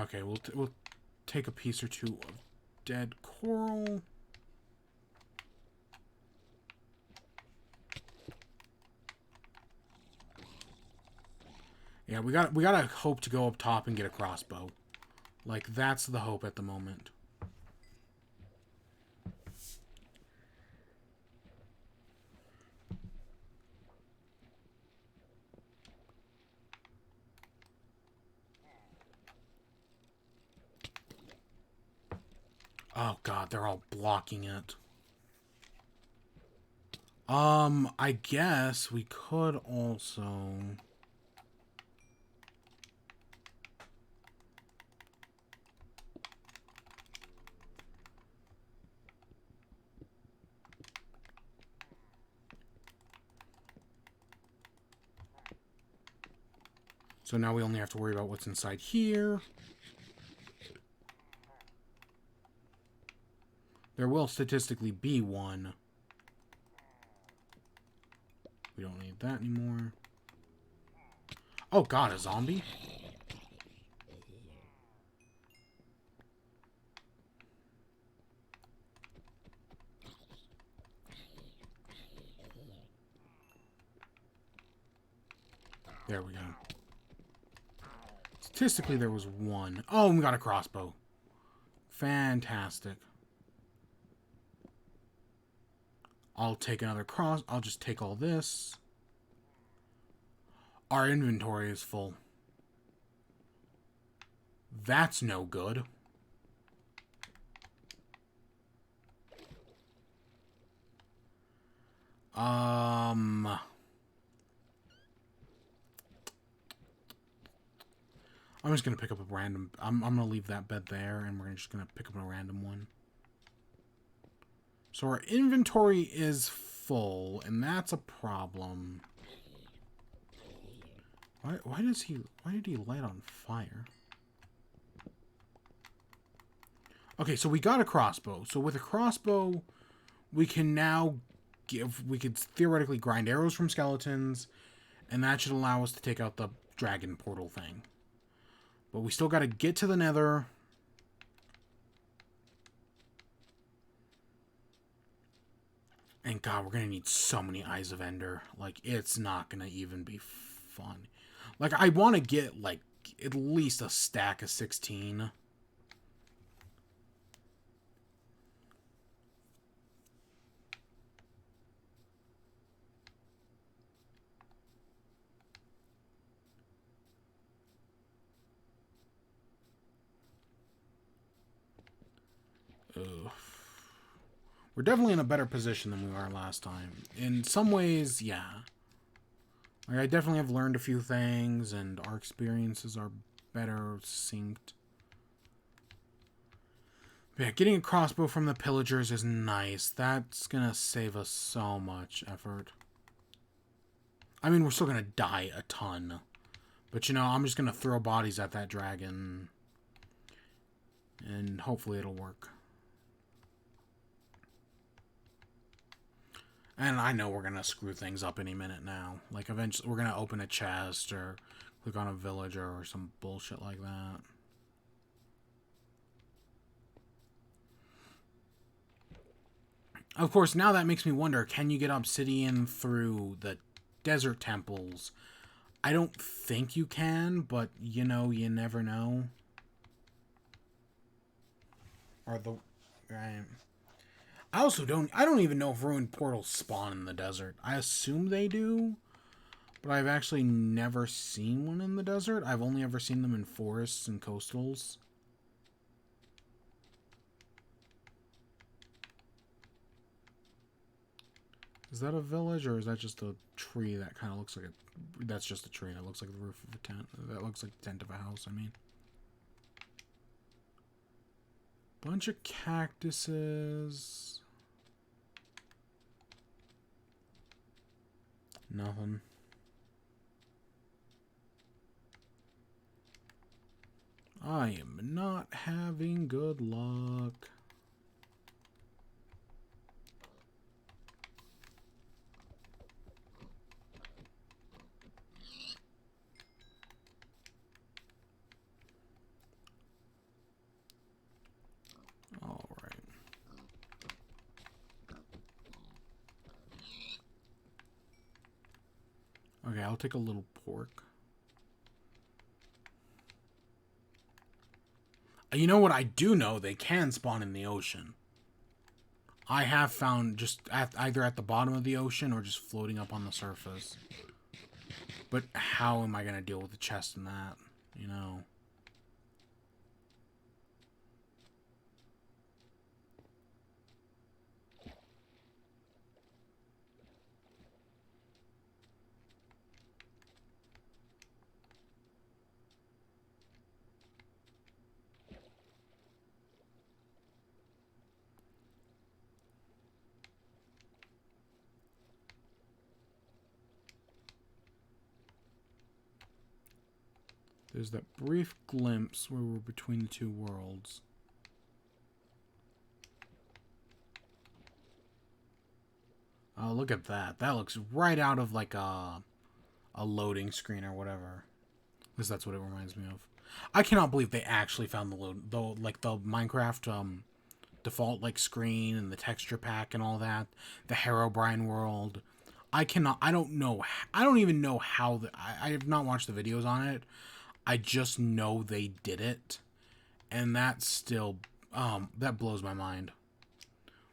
Okay, we'll take a piece or two of dead coral. Yeah, we gotta hope to go up top and get a crossbow. Like, that's the hope at the moment. Oh god, they're all blocking it. I guess we could also... So now we only have to worry about what's inside here. There will statistically be one. We don't need that anymore. Oh god, a zombie? There we go. Statistically, there was one. Oh, we got a crossbow. Fantastic. I'll take another cross. I'll just take all this. Our inventory is full. That's no good. I'm just gonna pick up a random... I'm gonna leave that bed there, and we're just gonna pick up a random one. So our inventory is full, and that's a problem. Why did he light on fire? Okay, so we got a crossbow. So with a crossbow, we can now we could theoretically grind arrows from skeletons, and that should allow us to take out the dragon portal thing. But we still got to get to the nether. And god, we're going to need so many Eyes of Ender. Like, it's not going to even be fun. Like, I want to get, like, at least a stack of 16. Ugh. We're definitely in a better position than we were last time. In some ways, yeah. Like, I definitely have learned a few things, and our experiences are better synced. But yeah, getting a crossbow from the pillagers is nice. That's gonna save us so much effort. I mean, we're still gonna die a ton. But, you know, I'm just gonna throw bodies at that dragon. And hopefully it'll work. And I know we're going to screw things up any minute now. Like, eventually we're going to open a chest or click on a villager or some bullshit like that. Of course, now that makes me wonder, can you get obsidian through the desert temples? I don't think you can, but, you know, you never know. Or the... I don't even know if ruined portals spawn in the desert. I assume they do, but I've actually never seen one in the desert. I've only ever seen them in forests and coastals. Is that a village, or is that just a tree that kind of looks like a... That's just a tree that looks like the roof of a tent. That looks like the tent of a house, I mean. Bunch of cactuses. Nothing. I am not having good luck. All right. Okay, I'll take a little pork. You know what I do know? They can spawn in the ocean. I have found just either at the bottom of the ocean or just floating up on the surface. But how am I going to deal with the chest in that? You know? There's that brief glimpse where we're between the two worlds. Oh, look at that. That looks right out of like a loading screen or whatever. At least that's what it reminds me of. I cannot believe they actually found the Minecraft default like screen and the texture pack and all that. The Herobrine world. I don't know. I don't even know how I have not watched the videos on it. I just know they did it. And that still, that blows my mind.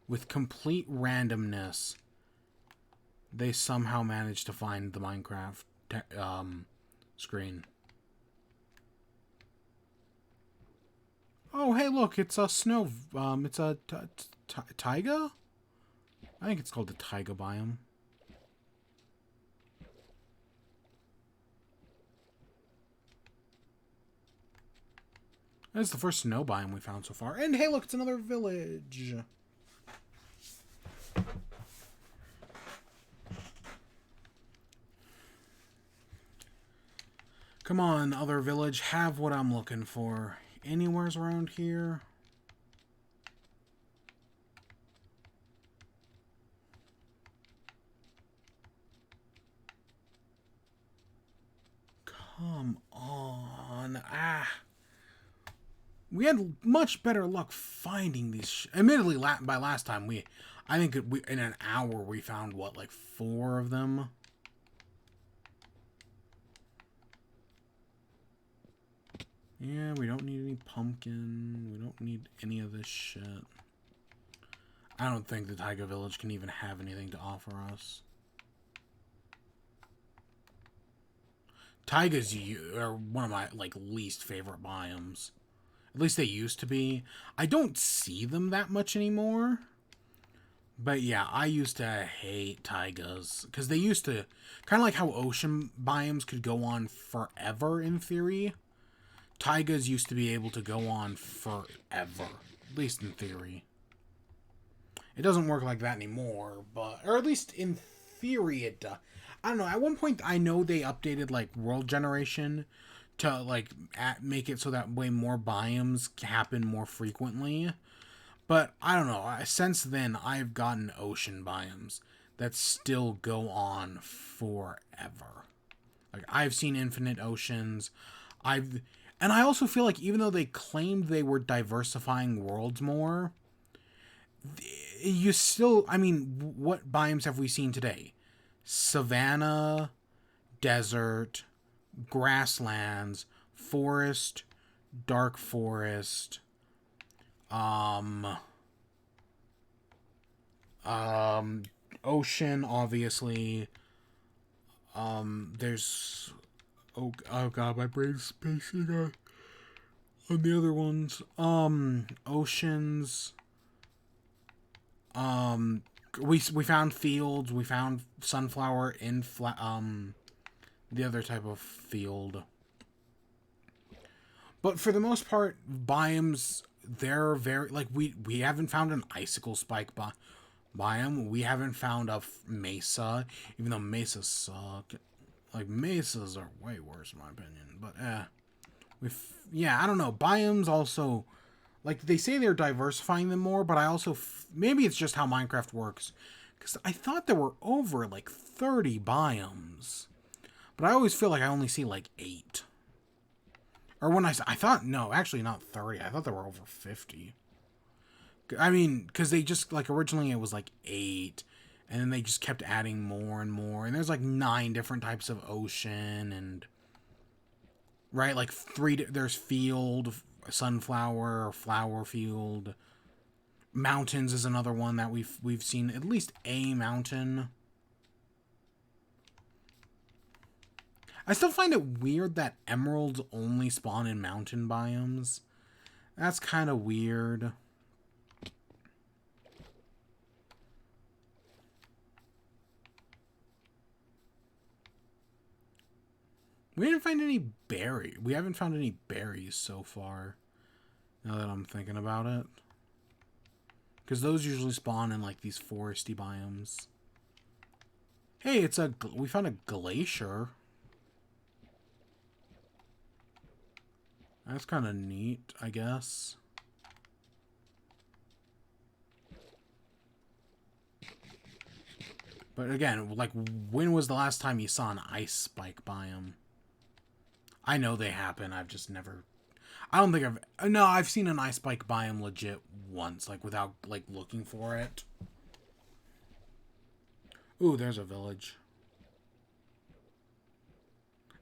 With complete randomness, they somehow managed to find the Minecraft screen. Oh, hey, look, it's a snow, it's a taiga? I think it's called the taiga biome. That's the first snow biome we found so far. And hey, look, it's another village. Come on, other village, have what I'm looking for. Anywhere's around here? Come on. We had much better luck finding these. Admittedly, by last time, I think in an hour we found, what, like 4 of them? Yeah, we don't need any pumpkin. We don't need any of this shit. I don't think the Taiga Village can even have anything to offer us. Taigas are one of my least favorite biomes. At least they used to be. I don't see them that much anymore. But yeah, I used to hate taigas. Because they used to... Kind of like how ocean biomes could go on forever, in theory. Taigas used to be able to go on forever. At least in theory. It doesn't work like that anymore, but... Or at least in theory it does. I don't know, at one point I know they updated, world generation to, make it so that way more biomes happen more frequently. But, I don't know, since then I've gotten ocean biomes that still go on forever. I've seen infinite oceans. And I also feel like even though they claimed they were diversifying worlds more, you still, I mean, what biomes have we seen today? Savanna, desert, grasslands, forest, dark forest, Um, Ocean, obviously. There's oh god, my brain's spacing on the other ones. Oceans. Um, we found fields. We found sunflower in the other type of field. But for the most part, biomes, they're very like we haven't found an icicle spike biome. We haven't found a mesa, even though mesas suck. Like mesas are way worse in my opinion. But yeah, I don't know. Biomes also, like, they say they're diversifying them more, but I also maybe it's just how Minecraft works, because I thought there were over like 30 biomes, but I always feel like I only see like 8. Or when I thought, no, actually not 30. I thought there were over 50. I mean, because they just, like, originally it was like 8, and then they just kept adding more and more, and there's like 9 different types of ocean, and right, like there's field, sunflower, flower field. Mountains is another one that we've seen at least a mountain. I still find it weird that emeralds only spawn in mountain biomes. That's kind of weird. We didn't find any berry. We haven't found any berries so far. Now that I'm thinking about it. Because those usually spawn in like these foresty biomes. Hey, we found a glacier. That's kind of neat, I guess. But again, like, when was the last time you saw an ice spike biome? I know they happen. I've just never... I don't think I've... No, I've seen an ice spike biome legit once, like, without, like, looking for it. Ooh, there's a village.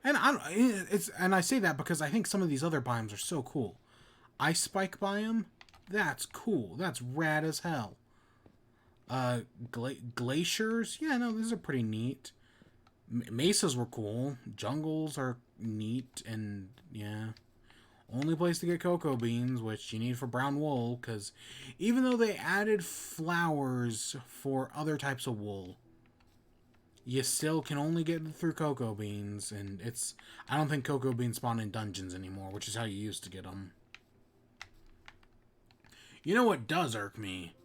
And I say that because I think some of these other biomes are so cool. Ice spike biome? That's cool. That's rad as hell. Glaciers? Yeah, no, these are pretty neat. Mesas were cool. Jungles are neat, and yeah. Only place to get cocoa beans, which you need for brown wool, because even though they added flowers for other types of wool, you still can only get through cocoa beans, and I don't think cocoa beans spawn in dungeons anymore, which is how you used to get them. You know what does irk me?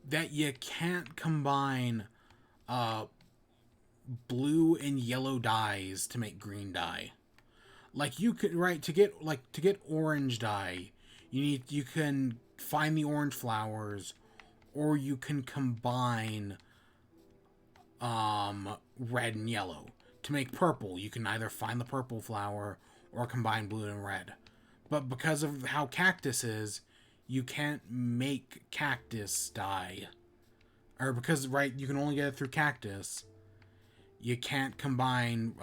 That you can't combine blue and yellow dyes to make green dye. Like, you could, right, to get orange dye, you can find the orange flowers, or you can combine red and yellow. To make purple, you can either find the purple flower or combine blue and red. But because of how cactus is, you can't make cactus dye. Or because, right, you can only get it through cactus. You can't combine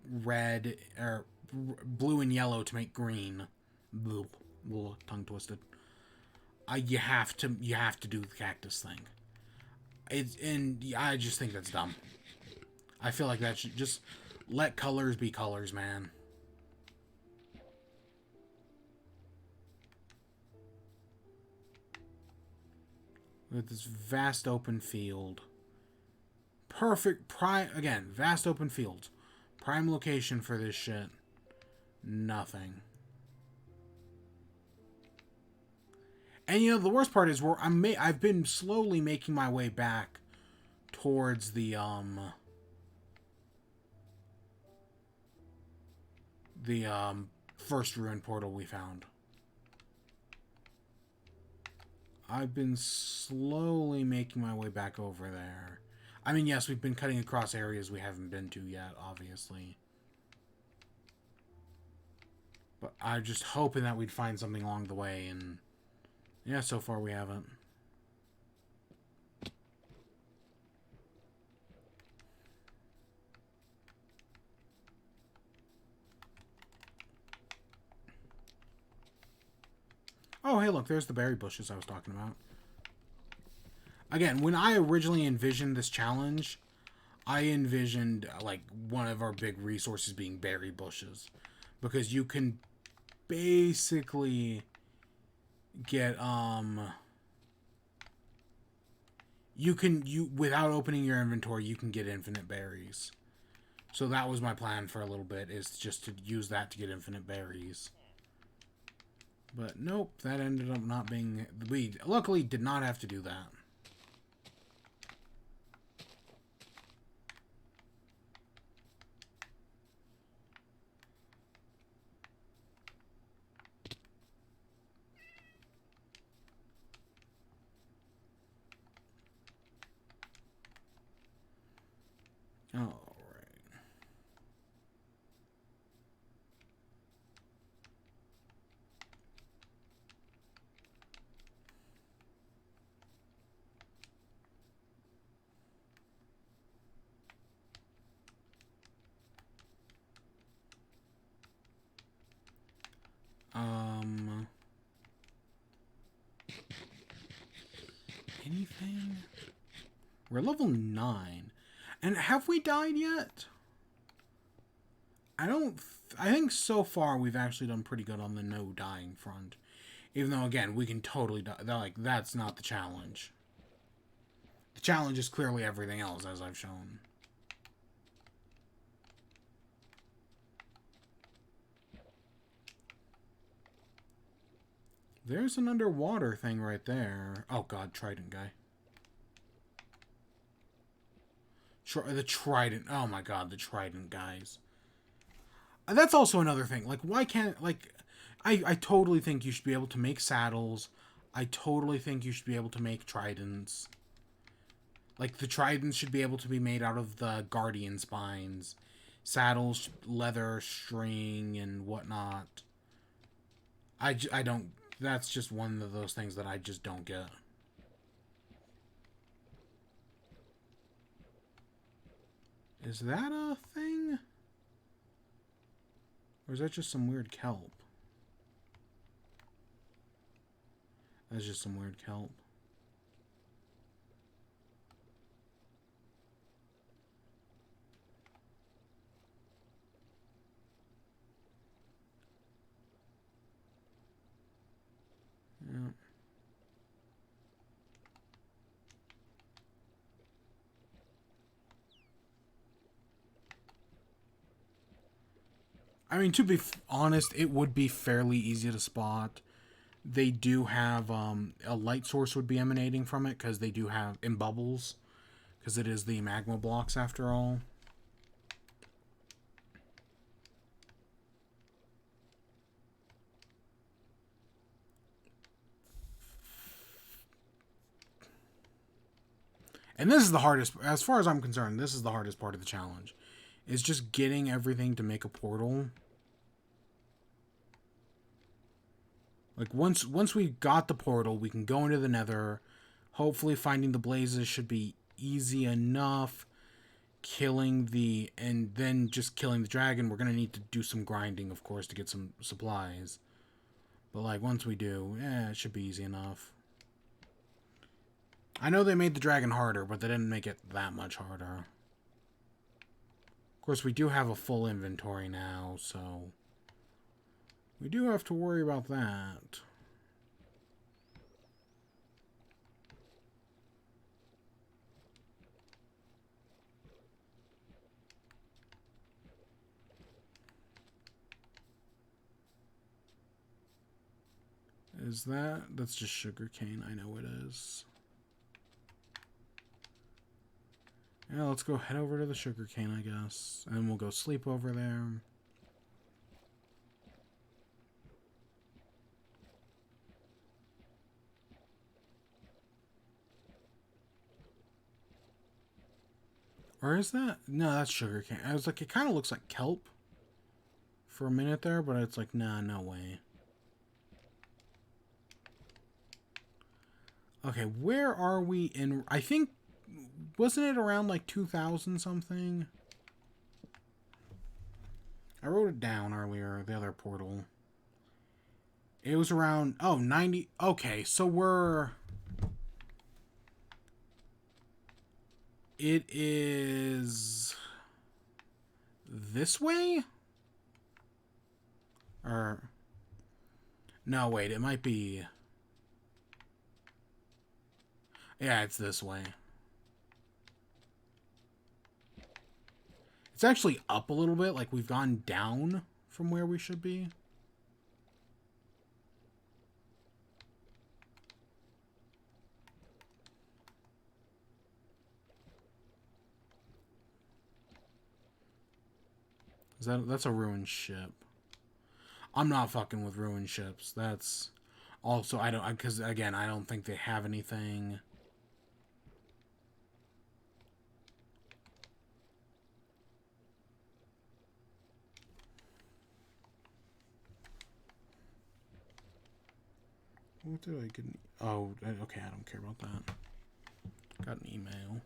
red or blue and yellow to make green. Blah, blah, tongue twisted. You have to do the cactus thing. And I just think that's dumb. I feel like that should just let colors be colors, man. With this vast open field. Perfect prime, again, vast open fields. Prime location for this shit. Nothing. And you know, the worst part is where I've been slowly making my way back towards the first ruin portal we found. I've been slowly making my way back over there. I mean, yes, we've been cutting across areas we haven't been to yet, obviously. But I'm just hoping that we'd find something along the way, and yeah, so far we haven't. Oh, hey, look, there's the berry bushes I was talking about. Again, when I originally envisioned this challenge, I envisioned like one of our big resources being berry bushes, because you can basically get you without opening your inventory, you can get infinite berries. So that was my plan for a little bit, is just to use that to get infinite berries. But nope, that ended up not being... We luckily did not have to do that. Alright. Anything? We're level 9. And have we died yet? I think so far we've actually done pretty good on the no dying front. Even though, again, we can totally die. Like, that's not the challenge. The challenge is clearly everything else, as I've shown. There's an underwater thing right there. Oh god, Trident guy. The Trident. Oh my god, the Trident guys. That's also another thing. Like, why can't... Like, I totally think you should be able to make saddles. I totally think you should be able to make tridents. Like, the tridents should be able to be made out of the guardian spines. Saddles, leather, string, and whatnot. I don't... That's just one of those things that I just don't get. Is that a thing? Or is that just some weird kelp? That's just some weird kelp. Yeah. I mean, to be honest, it would be fairly easy to spot. They do have a light source would be emanating from it, because they do have in bubbles, because it is the magma blocks after all. And this is the hardest, as far as I'm concerned, this is the hardest part of the challenge. Is just getting everything to make a portal. Like, once we got the portal, we can go into the nether. Hopefully finding the blazes should be easy enough. And then just killing the dragon. We're going to need to do some grinding, of course, to get some supplies. But, like, once we do, it should be easy enough. I know they made the dragon harder, but they didn't make it that much harder. Of course, we do have a full inventory now, so we do have to worry about that. Is that? That's just sugarcane. I know it is. Yeah, let's go head over to the sugarcane, I guess. And we'll go sleep over there. Or is that? No, that's sugarcane. I was like, it kind of looks like kelp for a minute there, but it's like, nah, no way. Okay, where are we in... I think... Wasn't it around like 2000 something? I wrote it down earlier, the other portal. It was around... Oh, 90... Okay, so we're... It is this way? Or no, wait, it might be. Yeah, it's this way. It's actually up a little bit, like we've gone down from where we should be. That's a ruined ship. I'm not fucking with ruined ships. That's also I don't because again I don't think they have anything. What did I get? Oh, okay. I don't care about that. Got an email.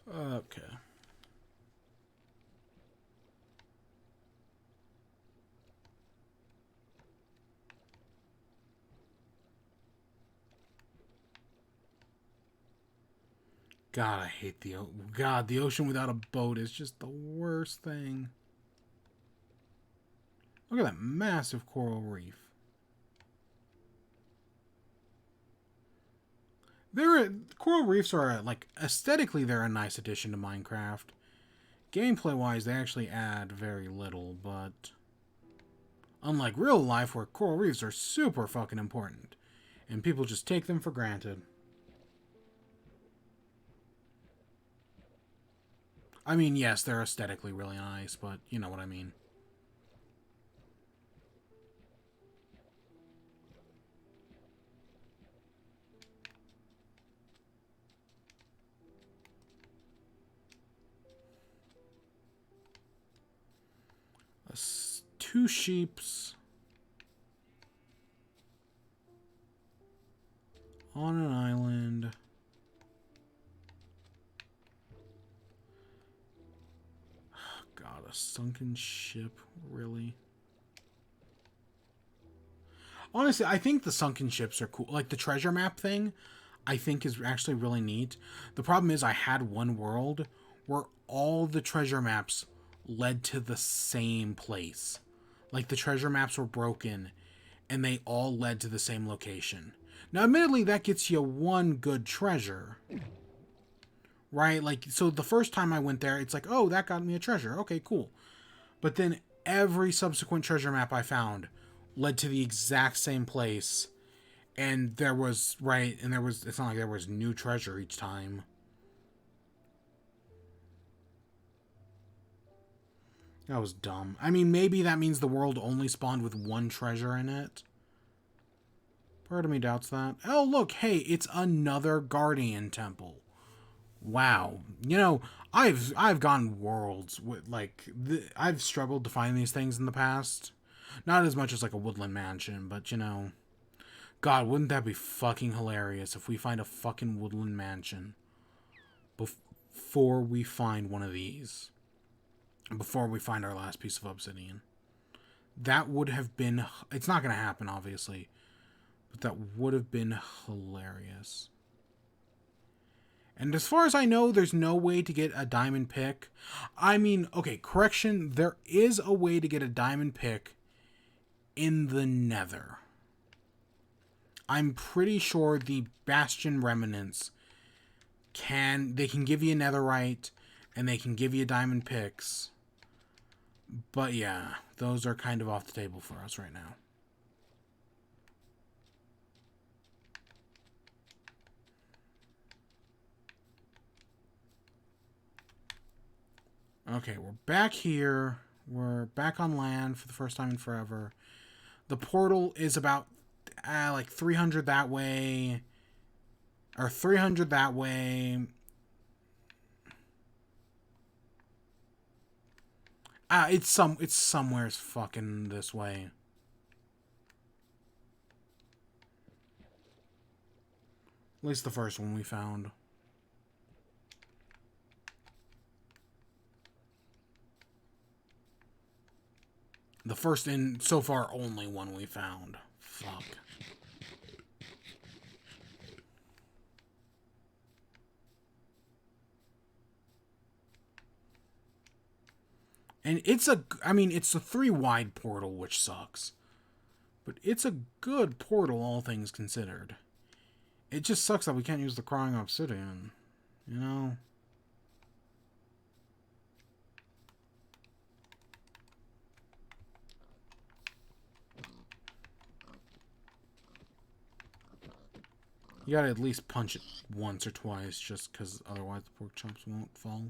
Okay. God, I hate the ocean without a boat is just the worst thing. Look at that massive coral reef. Coral reefs are like aesthetically they're a nice addition to Minecraft. Gameplay wise, they actually add very little, but unlike real life where coral reefs are super fucking important and people just take them for granted. I mean, yes, they're aesthetically really nice, but you know what I mean. Two sheeps on an island. God, a sunken ship, really? Honestly, I think the sunken ships are cool. Like the treasure map thing, I think is actually really neat. The problem is I had one world where all the treasure maps led to the same place. Like the treasure maps were broken and they all led to the same location. Now, admittedly, that gets you one good treasure. Right? Like, so the first time I went there, it's like, oh, that got me a treasure. Okay, cool. But then every subsequent treasure map I found led to the exact same place. And there was, right, and there was, it's not like there was new treasure each time. That was dumb. I mean, maybe that means the world only spawned with one treasure in it. Part of me doubts that. Oh, look, hey, it's another Guardian Temple. Wow. You know, I've gone worlds with I've struggled to find these things in the past. Not as much as like a woodland mansion, but you know, God, wouldn't that be fucking hilarious if we find a fucking woodland mansion before we find one of these? Before we find our last piece of obsidian. That would have been it's not going to happen obviously, but that would have been hilarious. And as far as I know, there's no way to get a diamond pick. I mean, okay, correction, there is a way to get a diamond pick in the Nether. I'm pretty sure the Bastion Remnants can give you netherite and they can give you diamond picks. But yeah, those are kind of off the table for us right now. Okay, we're back here. We're back on land for the first time in forever. The portal is about like 300 that way. Or 300 that way. It's somewhere fucking this way. At least the first one we found. The first and so far only one we found. Fuck. And it's a 3 wide portal, which sucks. But it's a good portal, all things considered. It just sucks that we can't use the Crying Obsidian. You know? You gotta at least punch it once or twice, just because otherwise the pork chops won't fall.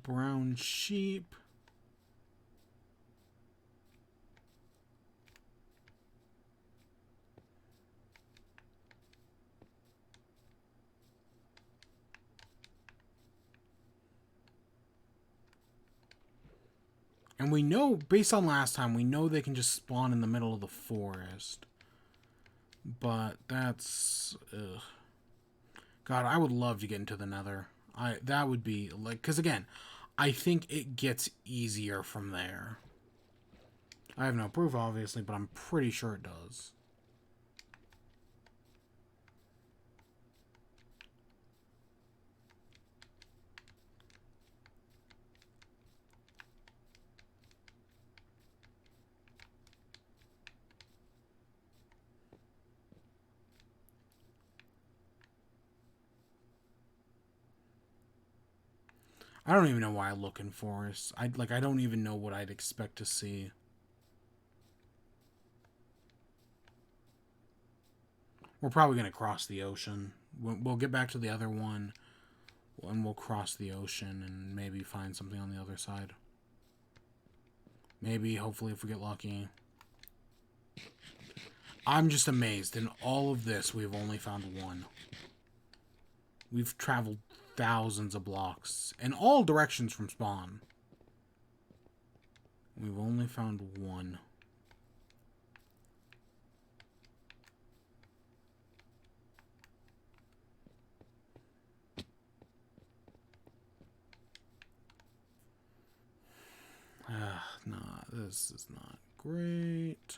Brown sheep. And we know, based on last time, we know they can just spawn in the middle of the forest. But that's... ugh. God, I would love to get into the Nether. That would be, like... Because, again, I think it gets easier from there. I have no proof, obviously, but I'm pretty sure it does. I don't even know why I look in forests. I don't even know what I'd expect to see. We're probably going to cross the ocean. We'll get back to the other one, and we'll cross the ocean and maybe find something on the other side. Maybe, hopefully, if we get lucky. I'm just amazed. In all of this, we've only found one. We've traveled thousands of blocks in all directions from spawn. We've only found one. Nah, this is not great.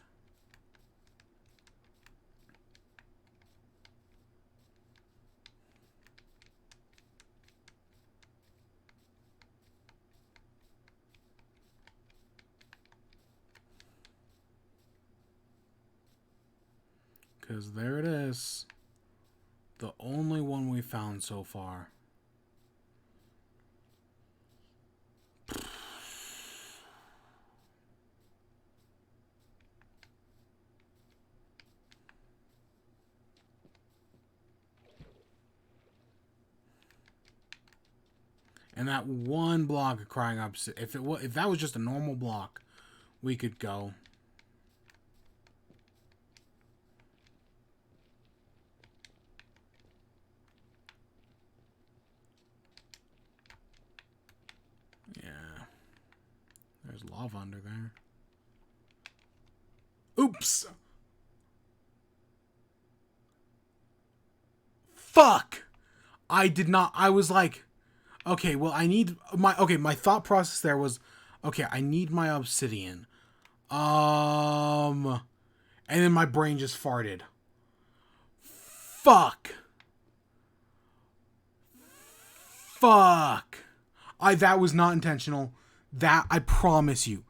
Because there it is. The only one we found so far. And that one block of Crying Obsidian, if that was just a normal block, we could go. Yeah. There's lava under there. Oops! Fuck! I did not... I was like... Okay, well, I need... my thought process there was... Okay, I need my obsidian. And then my brain just farted. Fuck! Fuck! That was not intentional. That, I promise you,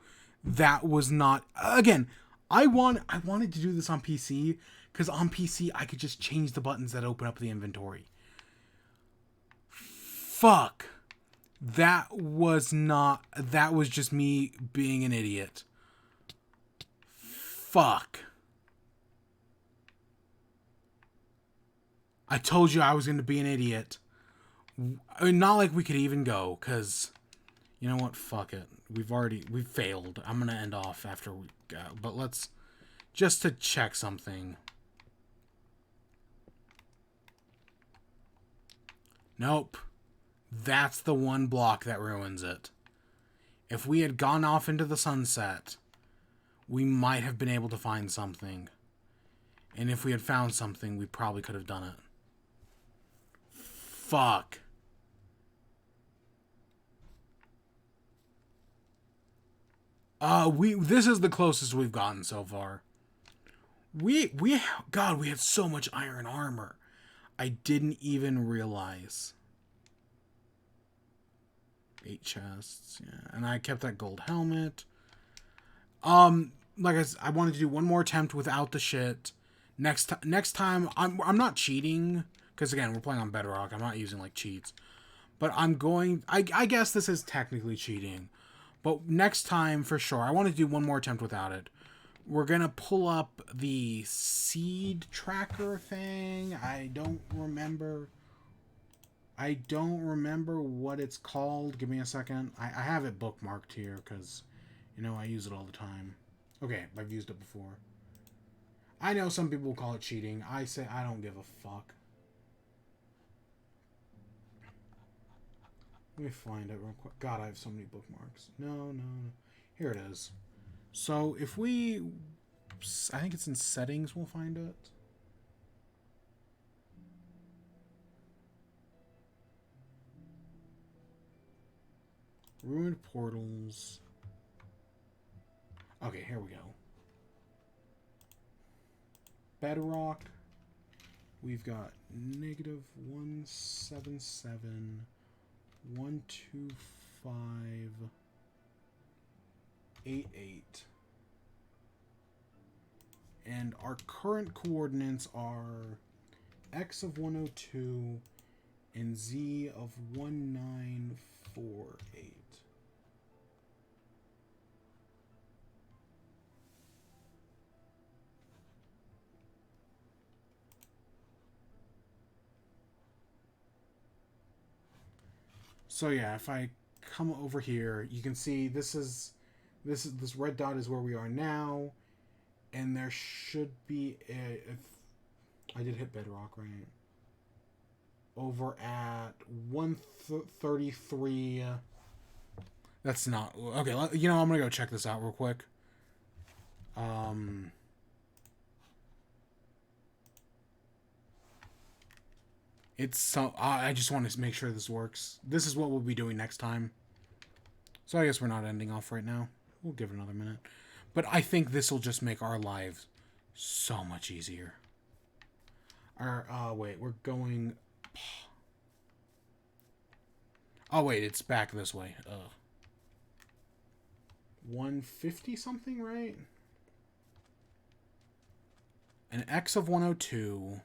that was not... Again, I wanted to do this on PC, because on PC, I could just change the buttons that open up the inventory. Fuck. That was not... That was just me being an idiot. Fuck. I told you I was going to be an idiot. I mean, not like we could even go, because... You know what? Fuck it. We've failed. I'm going to end off after we go. But let's... Just to check something. Nope. That's the one block that ruins it. If we had gone off into the sunset, we might have been able to find something. And if we had found something, we probably could have done it. Fuck. This is the closest we've gotten so far. God, we had so much iron armor. I didn't even realize. 8 chests, yeah. And I kept that gold helmet. Like I wanted to do one more attempt without the shit. Next time, I'm not cheating. Because again, we're playing on Bedrock. I'm not using like cheats. But I'm going... I guess this is technically cheating. But next time, for sure, I want to do one more attempt without it. We're going to pull up the seed tracker thing. I don't remember what it's called. Give me a second. I have it bookmarked here because, you know, I use it all the time. Okay, I've used it before. I know some people call it cheating. I say I don't give a fuck. Let me find it real quick. God, I have so many bookmarks. No. Here it is. So if we... I think it's in settings we'll find it. Ruined portals. Okay, here we go. Bedrock. We've got -177, 125, 88. And our current coordinates are x of 102 and z of 1948. So yeah, if I come over here, you can see this red dot is where we are now, and there should be if I did hit bedrock, right? Over at 133. That's not okay. You know, I'm gonna go check this out real quick. It's so... I just want to make sure this works. This is what we'll be doing next time. So I guess we're not ending off right now. We'll give it another minute. But I think this will just make our lives so much easier. Wait, we're going... Oh, wait, it's back this way. 150 something, right? An X of 102...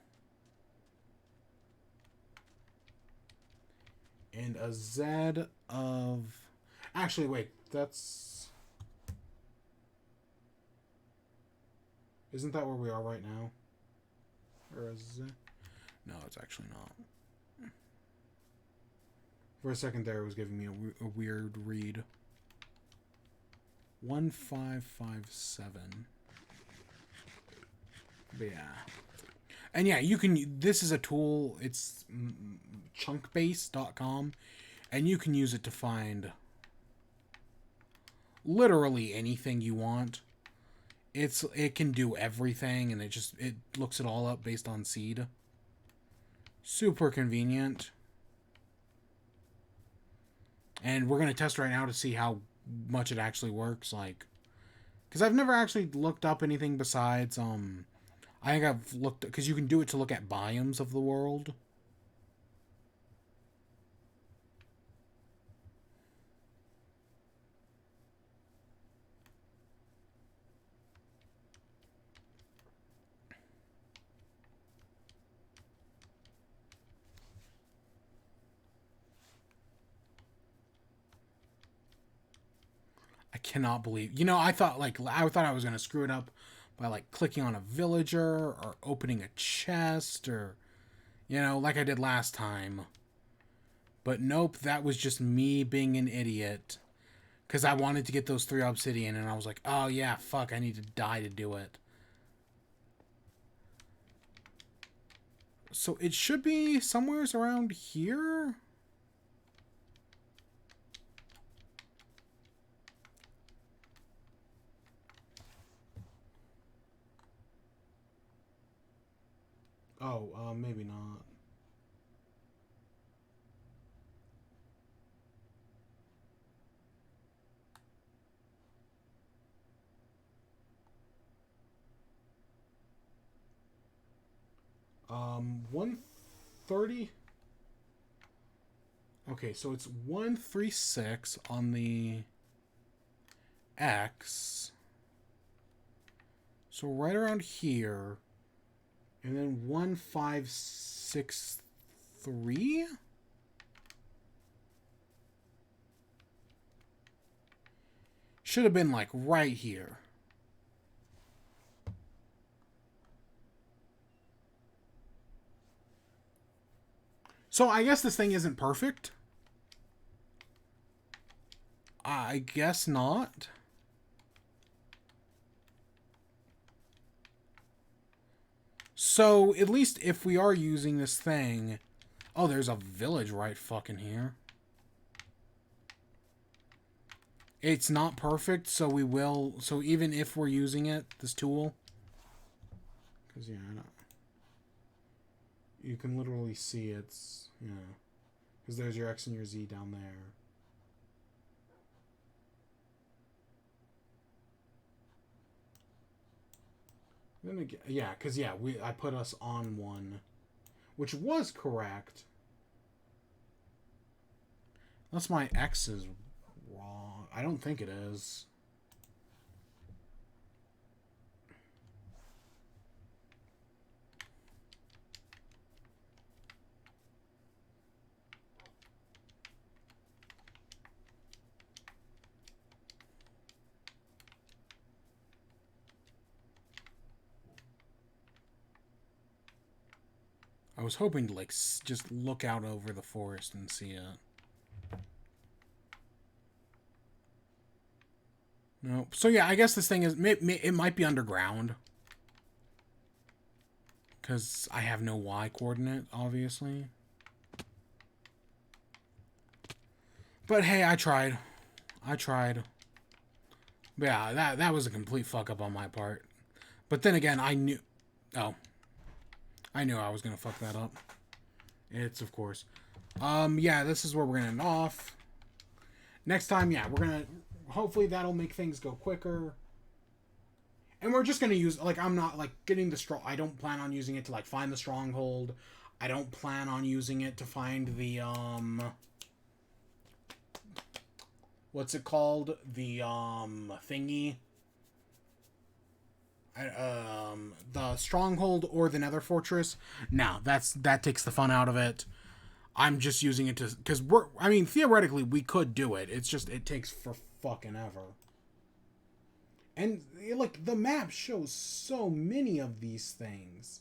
and a Z of... Actually, wait, that's... Isn't that where we are right now? Or a Z? No, it's actually not. For a second there, it was giving me a weird read. 1557. But yeah. And yeah, you can... This is a tool. It's chunkbase.com. And you can use it to find literally anything you want. It can do everything, and it looks it all up based on seed. Super convenient. And we're going to test right now to see how much it actually works. Like, because I've never actually looked up anything besides... I think I've looked... Because you can do it to look at biomes of the world. I cannot believe. You know, I thought I was gonna screw it up by like clicking on a villager or opening a chest or like I did last time. But nope, that was just me being an idiot. Because I wanted to get those 3 obsidian, and I was like, oh yeah, fuck, I need to die to do it. So it should be somewhere around here? Oh, maybe not. Um, 130. Okay, so it's 136 on the X. So right around here. And then 1563? Should have been like right here. So I guess this thing isn't perfect. I guess not. So at least if we are using this thing... Oh, there's a village right fucking here. It's not perfect, so we will... So even if we're using it, this tool... Because, yeah, I know. You can literally see it's... Yeah. Because there's your X and your Z down there. Then again, yeah, because, yeah, I put us on one. Which was correct. Unless my X is wrong. I don't think it is. I was hoping to, like, just look out over the forest and see it. Nope. So, yeah, I guess this thing is... It might be underground. Because I have no Y coordinate, obviously. But, hey, I tried. But yeah, that was a complete fuck-up on my part. But then again, I knew... Oh. I knew I was going to fuck that up. It's, of course. Yeah, this is where we're going to end off. Next time, yeah, we're going to... Hopefully that'll make things go quicker. And we're just going to use... Like, I'm not, like, getting the strong... I don't plan on using it to, like, find the stronghold. I don't plan on using it to find the, what's it called? The, thingy. The stronghold or the nether fortress. No, that takes the fun out of it. I'm just using it to... Because theoretically, we could do it. It's just, it takes for fucking ever. And, like, the map shows so many of these things.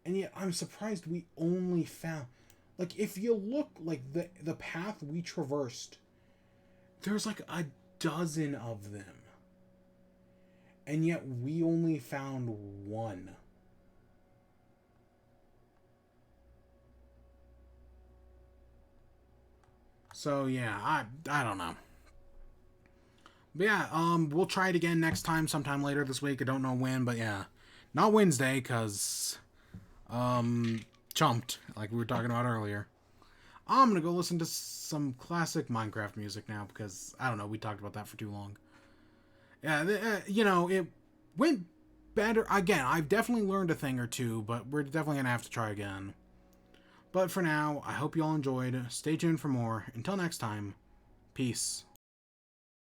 And yet, I'm surprised we only found... Like, if you look, like, the path we traversed, there's, like, a dozen of them. And yet, we only found one. So, yeah, I don't know. But yeah, we'll try it again next time, sometime later this week. I don't know when, but yeah. Not Wednesday, because, chumped, like we were talking about earlier. I'm gonna go listen to some classic Minecraft music now, because, I don't know, we talked about that for too long. Yeah, it went better. Again, I've definitely learned a thing or two, but we're definitely gonna have to try again. But for now, I hope you all enjoyed. Stay tuned for more. Until next time, peace.